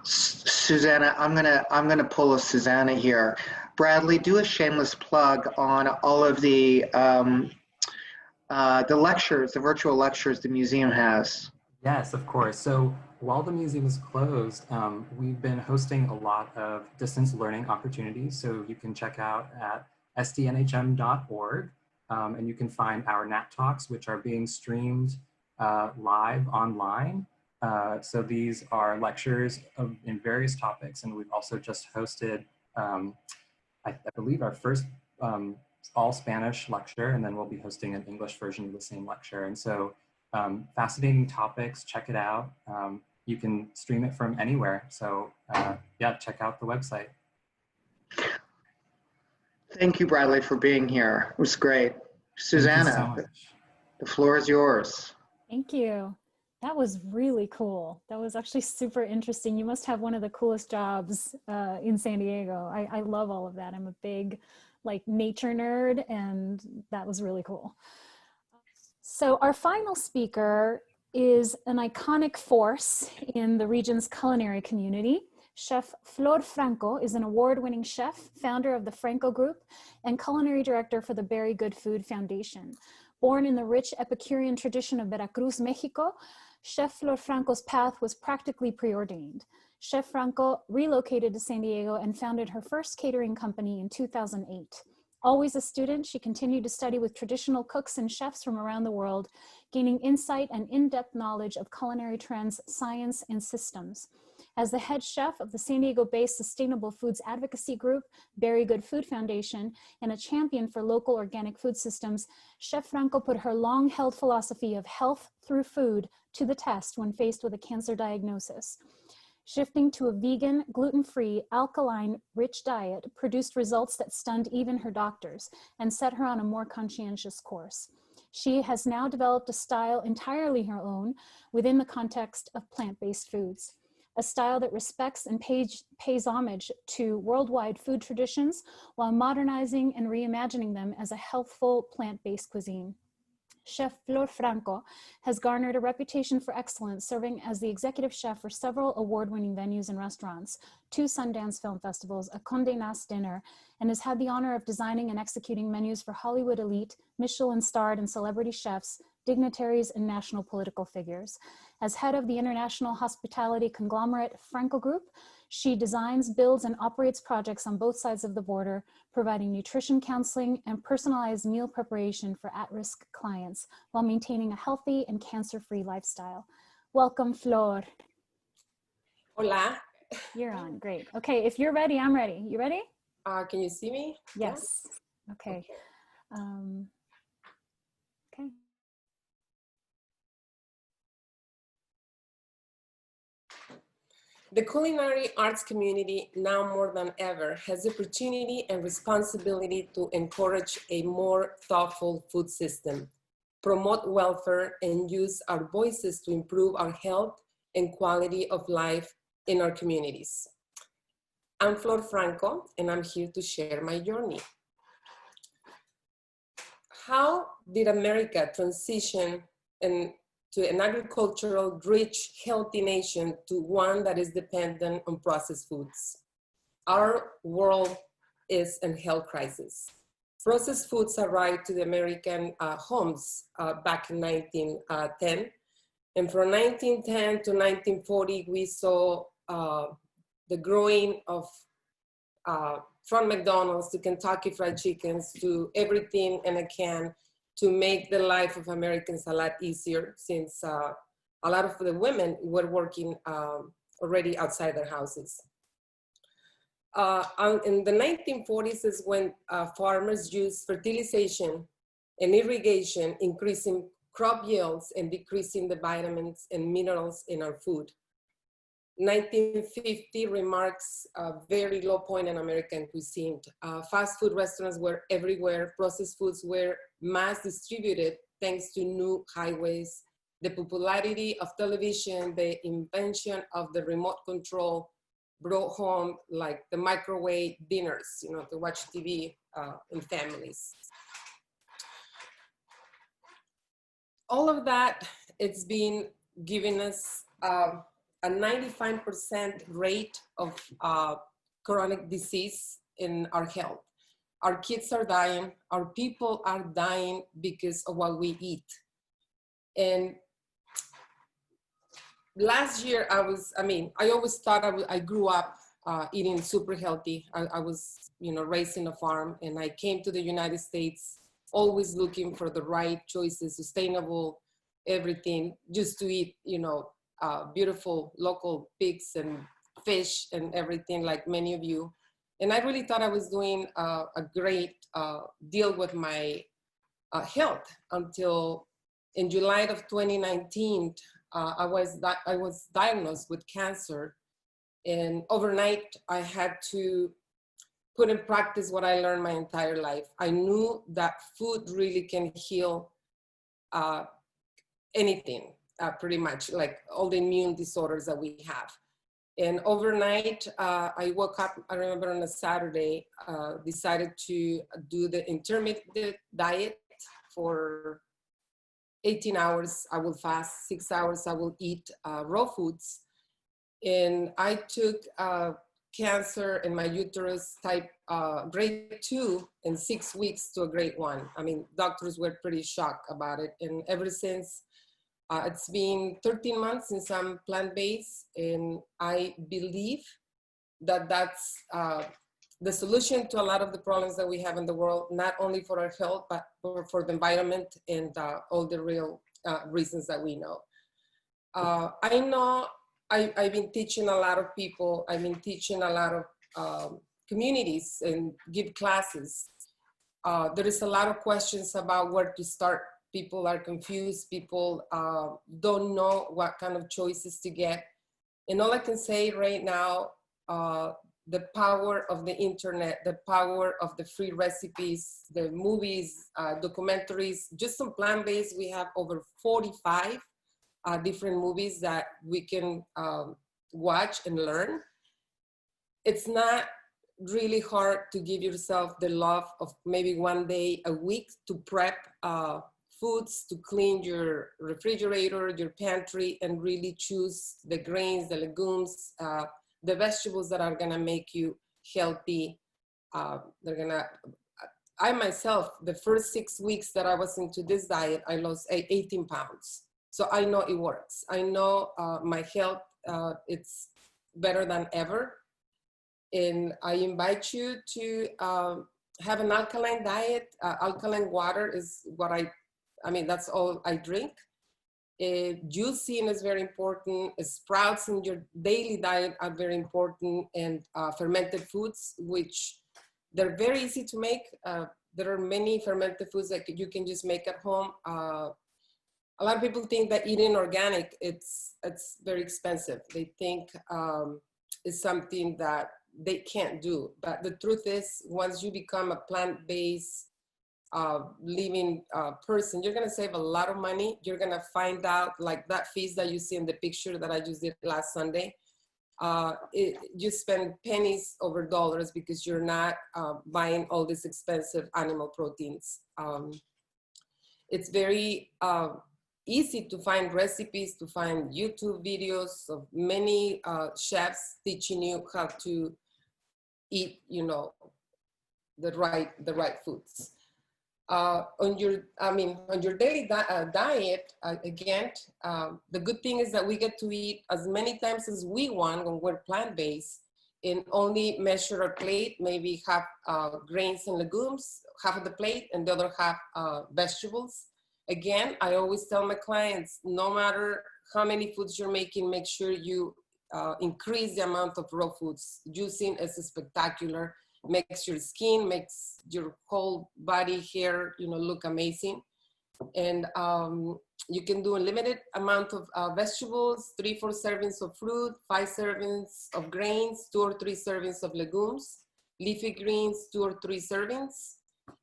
S2: Susanna, I'm gonna pull a Susanna here. Bradley, do a shameless plug on all of the lectures, the virtual lectures the museum has.
S9: Yes, of course. So while the museum is closed, we've been hosting a lot of distance learning opportunities. So you can check out at sdnhm.org, and you can find our NAT Talks, which are being streamed live online. So these are lectures in various topics, and we've also just hosted, I believe, our first all Spanish lecture, and then we'll be hosting an English version of the same lecture. And so fascinating topics, check it out. You can stream it from anywhere. So yeah, check out the website.
S2: Thank you, Bradley, for being here. It was great. Susanna,
S9: Thank you so much.
S2: the floor is yours.
S1: Thank you. That was really cool. That was actually super interesting. You must have one of the coolest jobs in San Diego. I love all of that. I'm a big nature nerd, and that was really cool. So our final speaker is an iconic force in the region's culinary community. Chef Flor Franco is an award-winning chef, founder of the Franco Group, and culinary director for the Very Good Food Foundation. Born in the rich Epicurean tradition of Veracruz, Mexico, Chef Flor Franco's path was practically preordained. Chef Franco relocated to San Diego and founded her first catering company in 2008. Always a student, she continued to study with traditional cooks and chefs from around the world, gaining insight and in-depth knowledge of culinary trends, science, and systems. As the head chef of the San Diego-based sustainable foods advocacy group, Very Good Food Foundation, and a champion for local organic food systems, Chef Franco put her long-held philosophy of health through food to the test when faced with a cancer diagnosis. Shifting to a vegan, gluten-free, alkaline-rich diet produced results that stunned even her doctors and set her on a more conscientious course. She has now developed a style entirely her own within the context of plant-based foods, a style that respects and pays homage to worldwide food traditions while modernizing and reimagining them as a healthful plant-based cuisine. Chef Flor Franco has garnered a reputation for excellence, serving as the executive chef for several award-winning venues and restaurants, 2 Sundance Film Festivals, a Condé Nast dinner, and has had the honor of designing and executing menus for Hollywood elite, Michelin-starred and celebrity chefs, dignitaries, and national political figures. As head of the international hospitality conglomerate Franco Group, she designs, builds, and operates projects on both sides of the border, providing nutrition counseling and personalized meal preparation for at-risk clients while maintaining a healthy and cancer-free lifestyle. Welcome, Flor.
S10: Hola.
S1: You're on, great. Okay, if you're ready, I'm ready. You ready?
S10: Can you see me?
S1: Yes. Okay. Okay.
S10: The culinary arts community, now more than ever, has the opportunity and responsibility to encourage a more thoughtful food system, promote welfare, and use our voices to improve our health and quality of life in our communities. I'm Flor Franco, and I'm here to share my journey. How did America transition to an agricultural, rich, healthy nation to one that is dependent on processed foods? Our world is in health crisis. Processed foods arrived to the American homes back in 1910. And from 1910 to 1940, we saw the growing of, from McDonald's to Kentucky Fried Chickens to everything in a can, to make the life of Americans a lot easier, since a lot of the women were working already outside their houses. In the 1940s is when farmers used fertilization and irrigation, increasing crop yields and decreasing the vitamins and minerals in our food. 1950 remarks a very low point in American cuisine. Fast food restaurants were everywhere. Processed foods were mass distributed thanks to new highways, the popularity of television, the invention of the remote control brought home like the microwave dinners, to watch TV in families. All of that, it's been giving us a 95% rate of chronic disease in our health. Our kids are dying, our people are dying because of what we eat. And last year I always thought I grew up eating super healthy. I was, raised in a farm, and I came to the United States always looking for the right choices, sustainable everything just to eat, you know, beautiful local pigs and fish and everything, like many of you. And I really thought I was doing a great deal with my health until in July of 2019, I was diagnosed with cancer. And overnight, I had to put in practice what I learned my entire life. I knew that food really can heal anything, pretty much, like all the immune disorders that we have. And overnight, I woke up, I remember on a Saturday, decided to do the intermittent diet for 18 hours. I will fast, 6 hours, I will eat raw foods. And I took cancer in my uterus type grade 2 in 6 weeks to a grade 1. I mean, doctors were pretty shocked about it. And ever since, it's been 13 months since I'm plant-based, and I believe that that's the solution to a lot of the problems that we have in the world, not only for our health, but for the environment and all the real reasons that we know. I know I've been teaching a lot of people, I've been teaching a lot of communities and give classes. There is a lot of questions about where to start. People are confused, people don't know what kind of choices to get. And all I can say right now, the power of the internet, the power of the free recipes, the movies, documentaries, just on plant-based, we have over 45 different movies that we can watch and learn. It's not really hard to give yourself the love of maybe one day a week to prep foods, to clean your refrigerator, your pantry, and really choose the grains, the legumes, the vegetables that are gonna make you healthy. I myself, the first 6 weeks that I was into this diet, I lost 18 pounds. So I know it works. I know my health, it's better than ever. And I invite you to have an alkaline diet. Alkaline water is what I mean, that's all I drink. Juicing is very important. Sprouts in your daily diet are very important. And fermented foods, which they're very easy to make. There are many fermented foods that you can just make at home. A lot of people think that eating organic, it's very expensive. They think it's something that they can't do. But the truth is, once you become a plant-based living person, you're gonna save a lot of money. You're gonna find out, like that feast that you see in the picture that I just did last Sunday, you spend pennies over dollars because you're not buying all these expensive animal proteins. It's very easy to find recipes, to find YouTube videos of many chefs teaching you how to eat, you know, the right foods. On your daily diet, again, the good thing is that we get to eat as many times as we want when we're plant-based, and only measure our plate, maybe half grains and legumes, half of the plate, and the other half vegetables. Again, I always tell my clients, no matter how many foods you're making, make sure you increase the amount of raw foods. Juicing is spectacular. Makes your skin, makes your whole body, hair, you know, look amazing. And you can do a limited amount of vegetables, 3-4 servings of fruit, 5 servings of grains, 2 or 3 servings of legumes, leafy greens, 2 or 3 servings,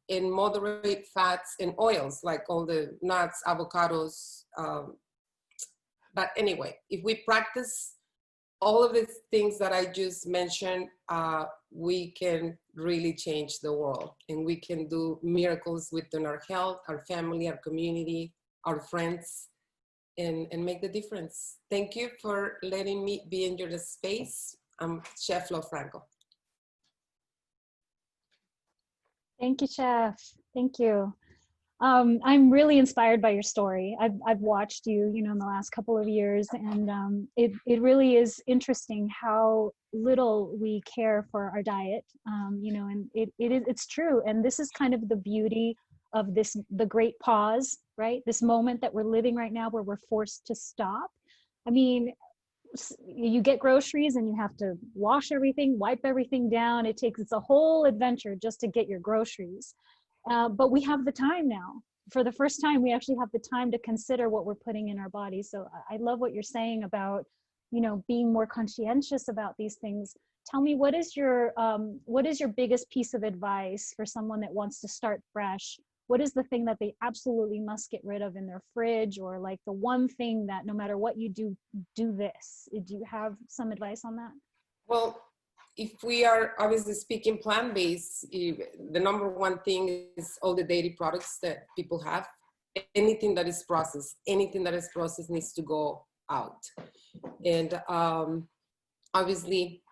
S10: and moderate fats and oils, like all the nuts, avocados. But anyway, if we practice all of these things that I just mentioned, we can really change the world, and we can do miracles within our health, our family, our community, our friends, and make the difference. Thank you for letting me be in your space. I'm Chef Flor Franco.
S1: Thank you, Chef. Thank you. I'm really inspired by your story. I've watched you, you know, in the last couple of years, and it really is interesting how little we care for our diet, you know, and it's true. And this is kind of the beauty of this, the great pause, right? This moment that we're living right now where we're forced to stop. I mean, you get groceries and you have to wash everything, wipe everything down. It's a whole adventure just to get your groceries. But we have the time now. For the first time, we actually have the time to consider what we're putting in our bodies. So I love what you're saying about, you know, being more conscientious about these things. Tell me, what is your biggest piece of advice for someone that wants to start fresh? What is the thing that they absolutely must get rid of in their fridge, or like the one thing that no matter what you do this? Do you have some advice on that?
S10: Well, if we are obviously speaking plant-based, the number one thing is all the dairy products that people have. Anything that is processed needs to go out. And obviously,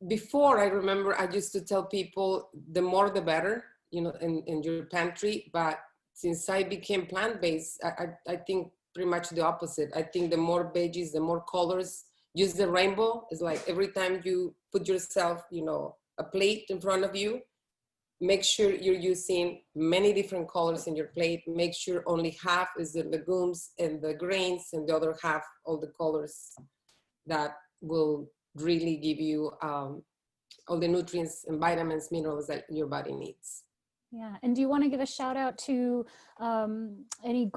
S10: before, I remember I used to tell people the more the better, you know, in your pantry. But since I became plant-based, I think pretty much the opposite. I think the more veggies, the more colors. Use the rainbow. It's like every time you put yourself, you know, a plate in front of you, make sure you're using many different colors in your plate. Make sure only half is the legumes and the grains, and the other half all the colors that will really give you all the nutrients and vitamins, minerals that your body needs.
S1: Yeah, and do you want to give a shout out to any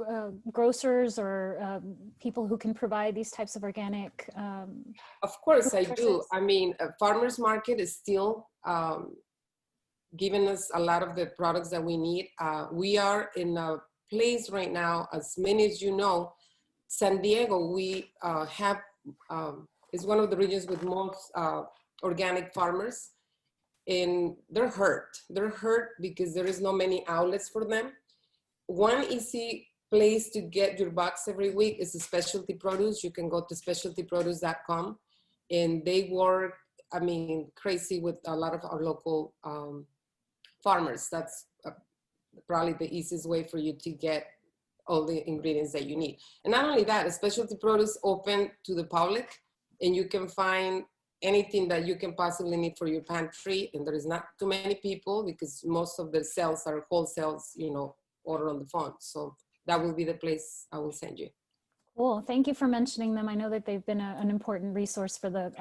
S1: grocers or people who can provide these types of organic?
S10: Of course, I do. I mean, a farmer's market is still giving us a lot of the products that we need. We are in a place right now, as many as you know, San Diego, we have, is one of the regions with most organic farmers. And they're hurt. They're hurt because there is no many outlets for them. One easy place to get your box every week is the specialty produce. You can go to specialtyproduce.com, and they work, I mean, crazy with a lot of our local farmers. That's probably the easiest way for you to get all the ingredients that you need. And not only that, a specialty produce open to the public, and you can find anything that you can possibly need for your pantry. And there is not too many people because most of the sales are wholesales, you know, order on the phone. So that will be the place I will send you.
S1: Cool. Thank you for mentioning them. I know that they've been an important resource for the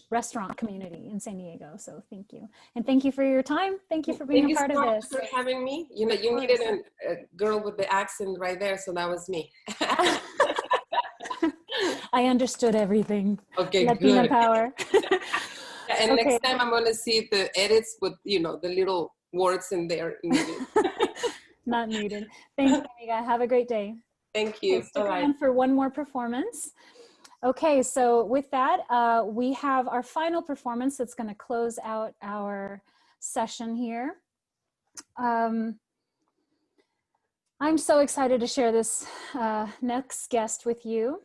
S1: restaurant community in San Diego. So thank you. And thank you for your time. Thank you for being a part of this.
S10: Thank you for having me. You know, you needed a girl with the accent right there. So that was me.
S1: I understood everything.
S10: Okay,
S1: Latina
S10: good.
S1: Power.
S10: And
S1: Okay.
S10: next time I'm going to see the edits with, you know, the little words in there.
S1: Not needed. Thank you, amiga. Have a great day.
S10: Thank you.
S1: Okay, stick around for one more performance. Okay, so with that, we have our final performance that's going to close out our session here. I'm so excited to share this next guest with you.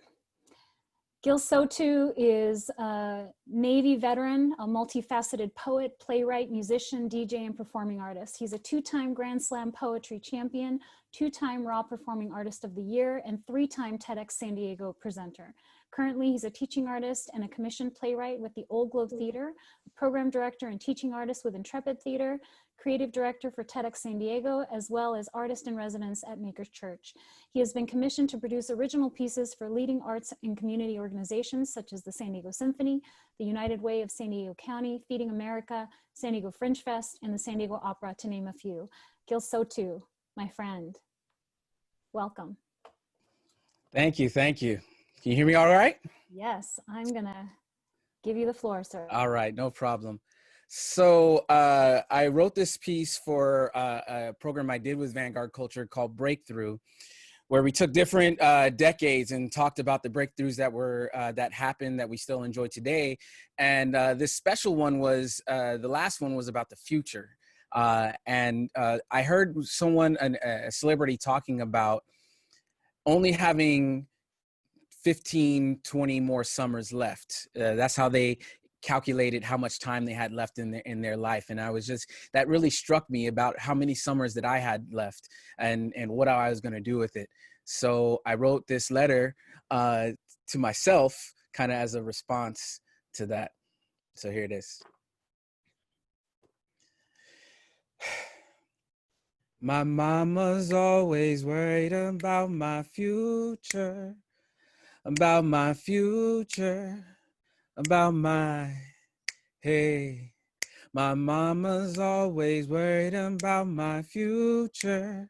S1: Gil Sotu is a Navy veteran, a multifaceted poet, playwright, musician, DJ, and performing artist. He's a two-time Grand Slam poetry champion, two-time Raw Performing Artist of the Year, and three-time TEDx San Diego presenter. Currently, he's a teaching artist and a commissioned playwright with the Old Globe Theater, a program director and teaching artist with Intrepid Theater, creative director for TEDx San Diego, as well as artist in residence at Maker's Church. He has been commissioned to produce original pieces for leading arts and community organizations such as the San Diego Symphony, the United Way of San Diego County, Feeding America, San Diego Fringe Fest, and the San Diego Opera, to name a few. Gil Sotu, my friend, welcome.
S11: Thank you, thank you. Can you hear me all right?
S1: Yes, I'm gonna give you the floor, sir.
S11: All right, no problem. So I wrote this piece for a program I did with Vanguard Culture called Breakthrough, where we took different decades and talked about the breakthroughs that were that happened that we still enjoy today. And this special one was, the last one was about the future. And I heard someone, a celebrity, talking about only having 15, 20 more summers left. That's how they calculated how much time they had left in their life. And I was just, that really struck me about how many summers that I had left and what I was going to do with it. So I wrote this letter to myself kind of as a response to that. So here it is. My mama's always worried about my future, about my future, about my, hey. My mama's always worried about my future,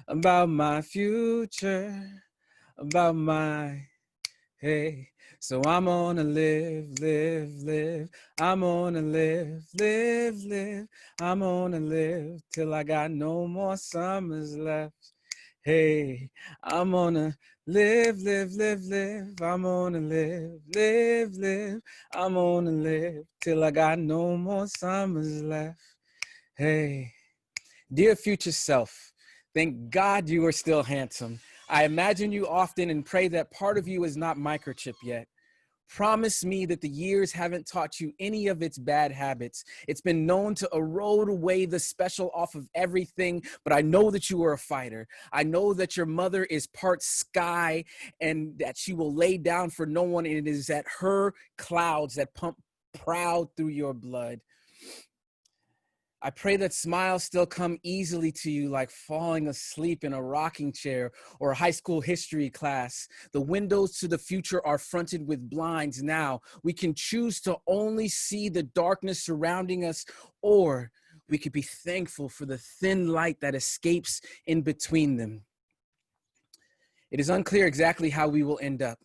S11: about my future, about my, hey. So I'm gonna live, live, live. I'm gonna live, live, live. I'm gonna live till I got no more summers left. Hey, I'm gonna live, live, live, live. I'm gonna live, live, live. I'm gonna live till I got no more summers left. Hey, dear future self, thank God you are still handsome. I imagine you often and pray that part of you is not microchipped yet. Promise me that the years haven't taught you any of its bad habits. It's been known to erode away the special off of everything, but I know that you are a fighter. I know that your mother is part sky and that she will lay down for no one, and it is at her clouds that pump proud through your blood. I pray that smiles still come easily to you like falling asleep in a rocking chair or a high school history class. The windows to the future are fronted with blinds now. We can choose to only see the darkness surrounding us, or we could be thankful for the thin light that escapes in between them. It is unclear exactly how we will end up.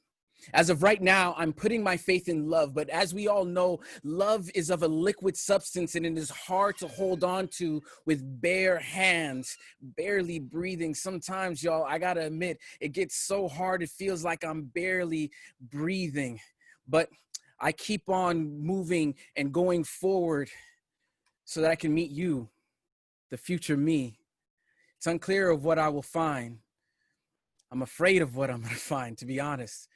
S11: As of right now, I'm putting my faith in love, but as we all know, love is of a liquid substance and it is hard to hold on to with bare hands, barely breathing. Sometimes, y'all, I gotta admit, it gets so hard, it feels like I'm barely breathing. But I keep on moving and going forward so that I can meet you, the future me. It's unclear of what I will find. I'm afraid of what I'm gonna find, to be honest.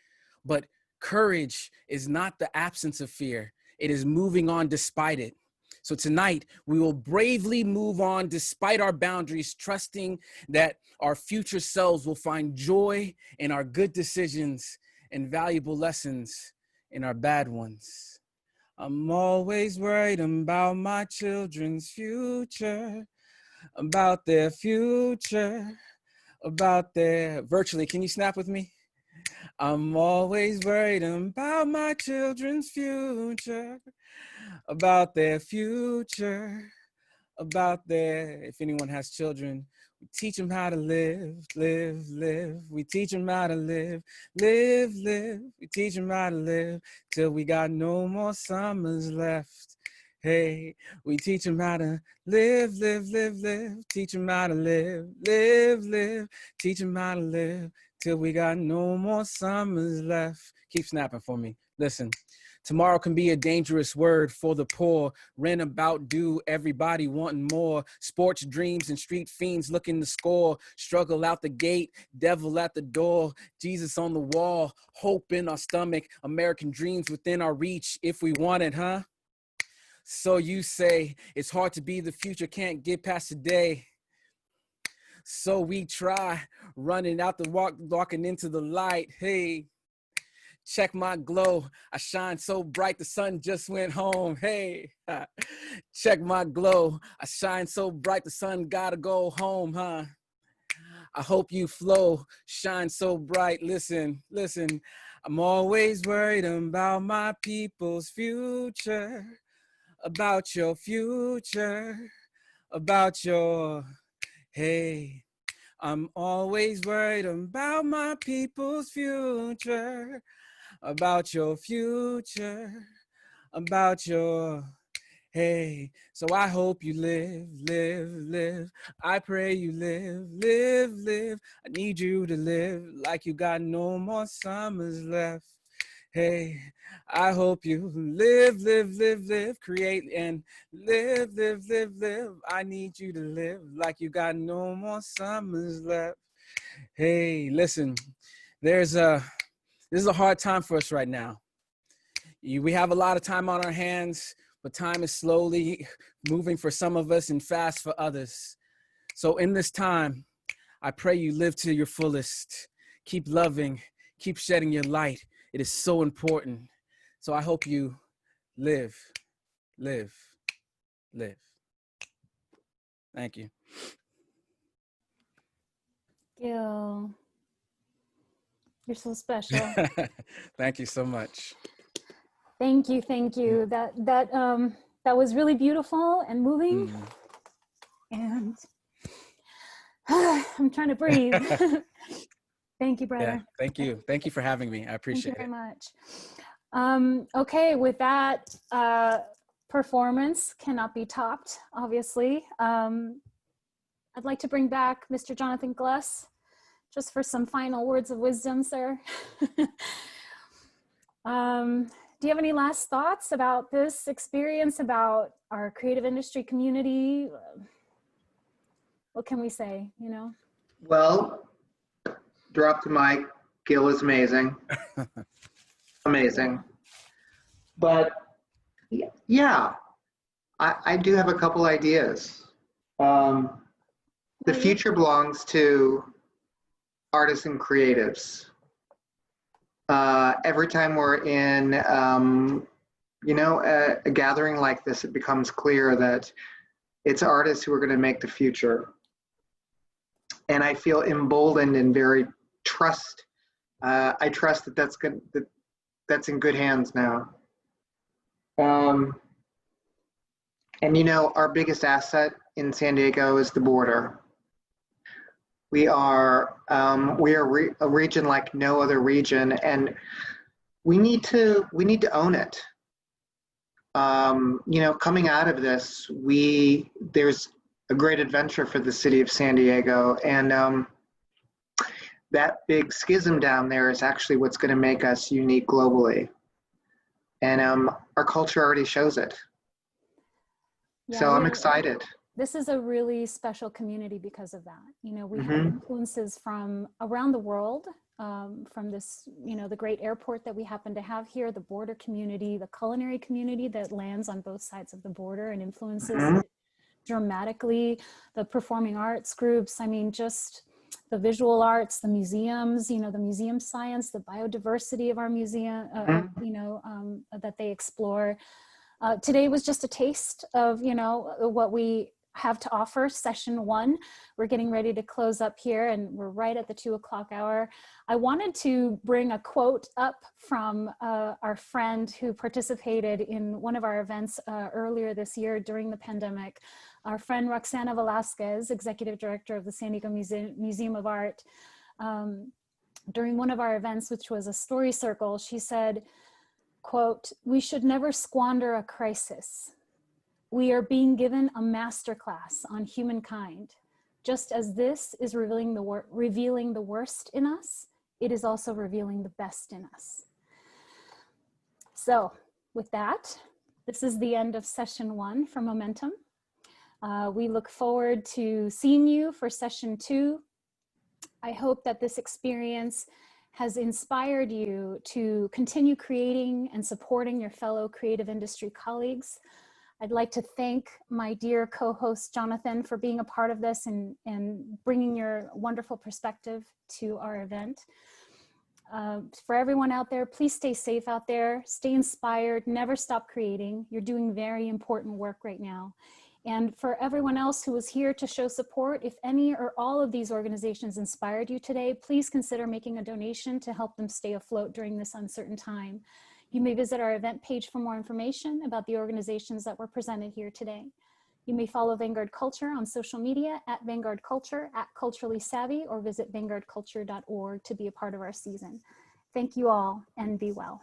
S11: But courage is not the absence of fear. It is moving on despite it. So tonight, we will bravely move on despite our boundaries, trusting that our future selves will find joy in our good decisions and valuable lessons in our bad ones. I'm always worried about my children's future, about their future, about their, virtually, can you snap with me? I'm always worried about my children's future, about their future, about their, if anyone has children, we teach them how to live, live, live. We teach them how to live, live, live. We teach them how to live till we got no more summers left. Hey, we teach them how to live, live, live, live. Teach them how to live, live, live. Teach them how to live till we got no more summers left. Keep snapping for me. Listen, tomorrow can be a dangerous word for the poor. Rent about due, everybody wanting more. Sports dreams and street fiends looking to score. Struggle out the gate, devil at the door. Jesus on the wall, hope in our stomach. American dreams within our reach if we want it, huh? So you say it's hard to be the future, can't get past today. So we try running out the walking into the light. Hey, check my glow. I shine so bright, the sun just went home. Hey, check my glow. I shine so bright, the sun gotta go home, huh? I hope you flow, shine so bright. Listen, listen. I'm always worried about my people's future, about your future, about your, hey. I'm always worried about my people's future, about your future, about your, hey. So I hope you live, live, live. I pray you live, live, live. I need you to live like you got no more summers left. Hey, I hope you live, live, live, live, create and live, live, live, live. I need you to live like you got no more summers left. Hey, listen, this is a hard time for us right now. We have a lot of time on our hands, but time is slowly moving for some of us and fast for others. So in this time, I pray you live to your fullest. Keep loving, keep shedding your light. It is so important. So I hope you live, live, live. Thank you.
S1: you. You're so special.
S11: Thank you so much.
S1: Thank you, thank you. That was really beautiful and moving. And I'm trying to breathe. Thank you, brother.
S11: Yeah, thank you. Thank you for having me. I appreciate it.
S1: Thank you very much. Okay, with that, performance cannot be topped, obviously. I'd like to bring back Mr. Jonathon Glus, just for some final words of wisdom, sir. Do you have any last thoughts about this experience, about our creative industry community? What can we say, you know?
S2: Well, drop the mic. Gil is amazing. Amazing. But yeah, I do have a couple ideas. The future belongs to artists and creatives. Every time we're in, a gathering like this, it becomes clear that it's artists who are going to make the future. And I feel emboldened and very I trust that that's in good hands now. And our biggest asset in San Diego is the border. We are a region like no other region, and we need to own it. Coming out of this, there's a great adventure for the city of San Diego, and that big schism down there is actually what's going to make us unique globally, and our culture already shows it. Yeah, so I'm excited.
S1: This is a really special community because of that. We have influences from around the world, from this, the great airport that we happen to have here, the border community, the culinary community that lands on both sides of the border and influences it dramatically, the performing arts groups, just the visual arts, the museums, the museum science, the biodiversity of our museum, that they explore. Today was just a taste of, what we have to offer, session 1. We're getting ready to close up here, and we're right at the 2 o'clock hour. I wanted to bring a quote up from our friend who participated in one of our events earlier this year during the pandemic. Our friend Roxana Velasquez, Executive Director of the San Diego Museum of Art, during one of our events, which was a story circle, she said, quote, "We should never squander a crisis. We are being given a masterclass on humankind. Just as this is revealing the worst in us, it is also revealing the best in us." So with that, this is the end of session 1 for Momentum. We look forward to seeing you for session 2. I hope that this experience has inspired you to continue creating and supporting your fellow creative industry colleagues. I'd like to thank my dear co-host Jonathon for being a part of this and bringing your wonderful perspective to our event. For everyone out there, please stay safe out there, stay inspired, never stop creating. You're doing very important work right now. And for everyone else who was here to show support, if any or all of these organizations inspired you today, please consider making a donation to help them stay afloat during this uncertain time. You may visit our event page for more information about the organizations that were presented here today. You may follow Vanguard Culture on social media at Vanguard Culture, at Culturally Savvy, or visit vanguardculture.org to be a part of our season. Thank you all, and be well.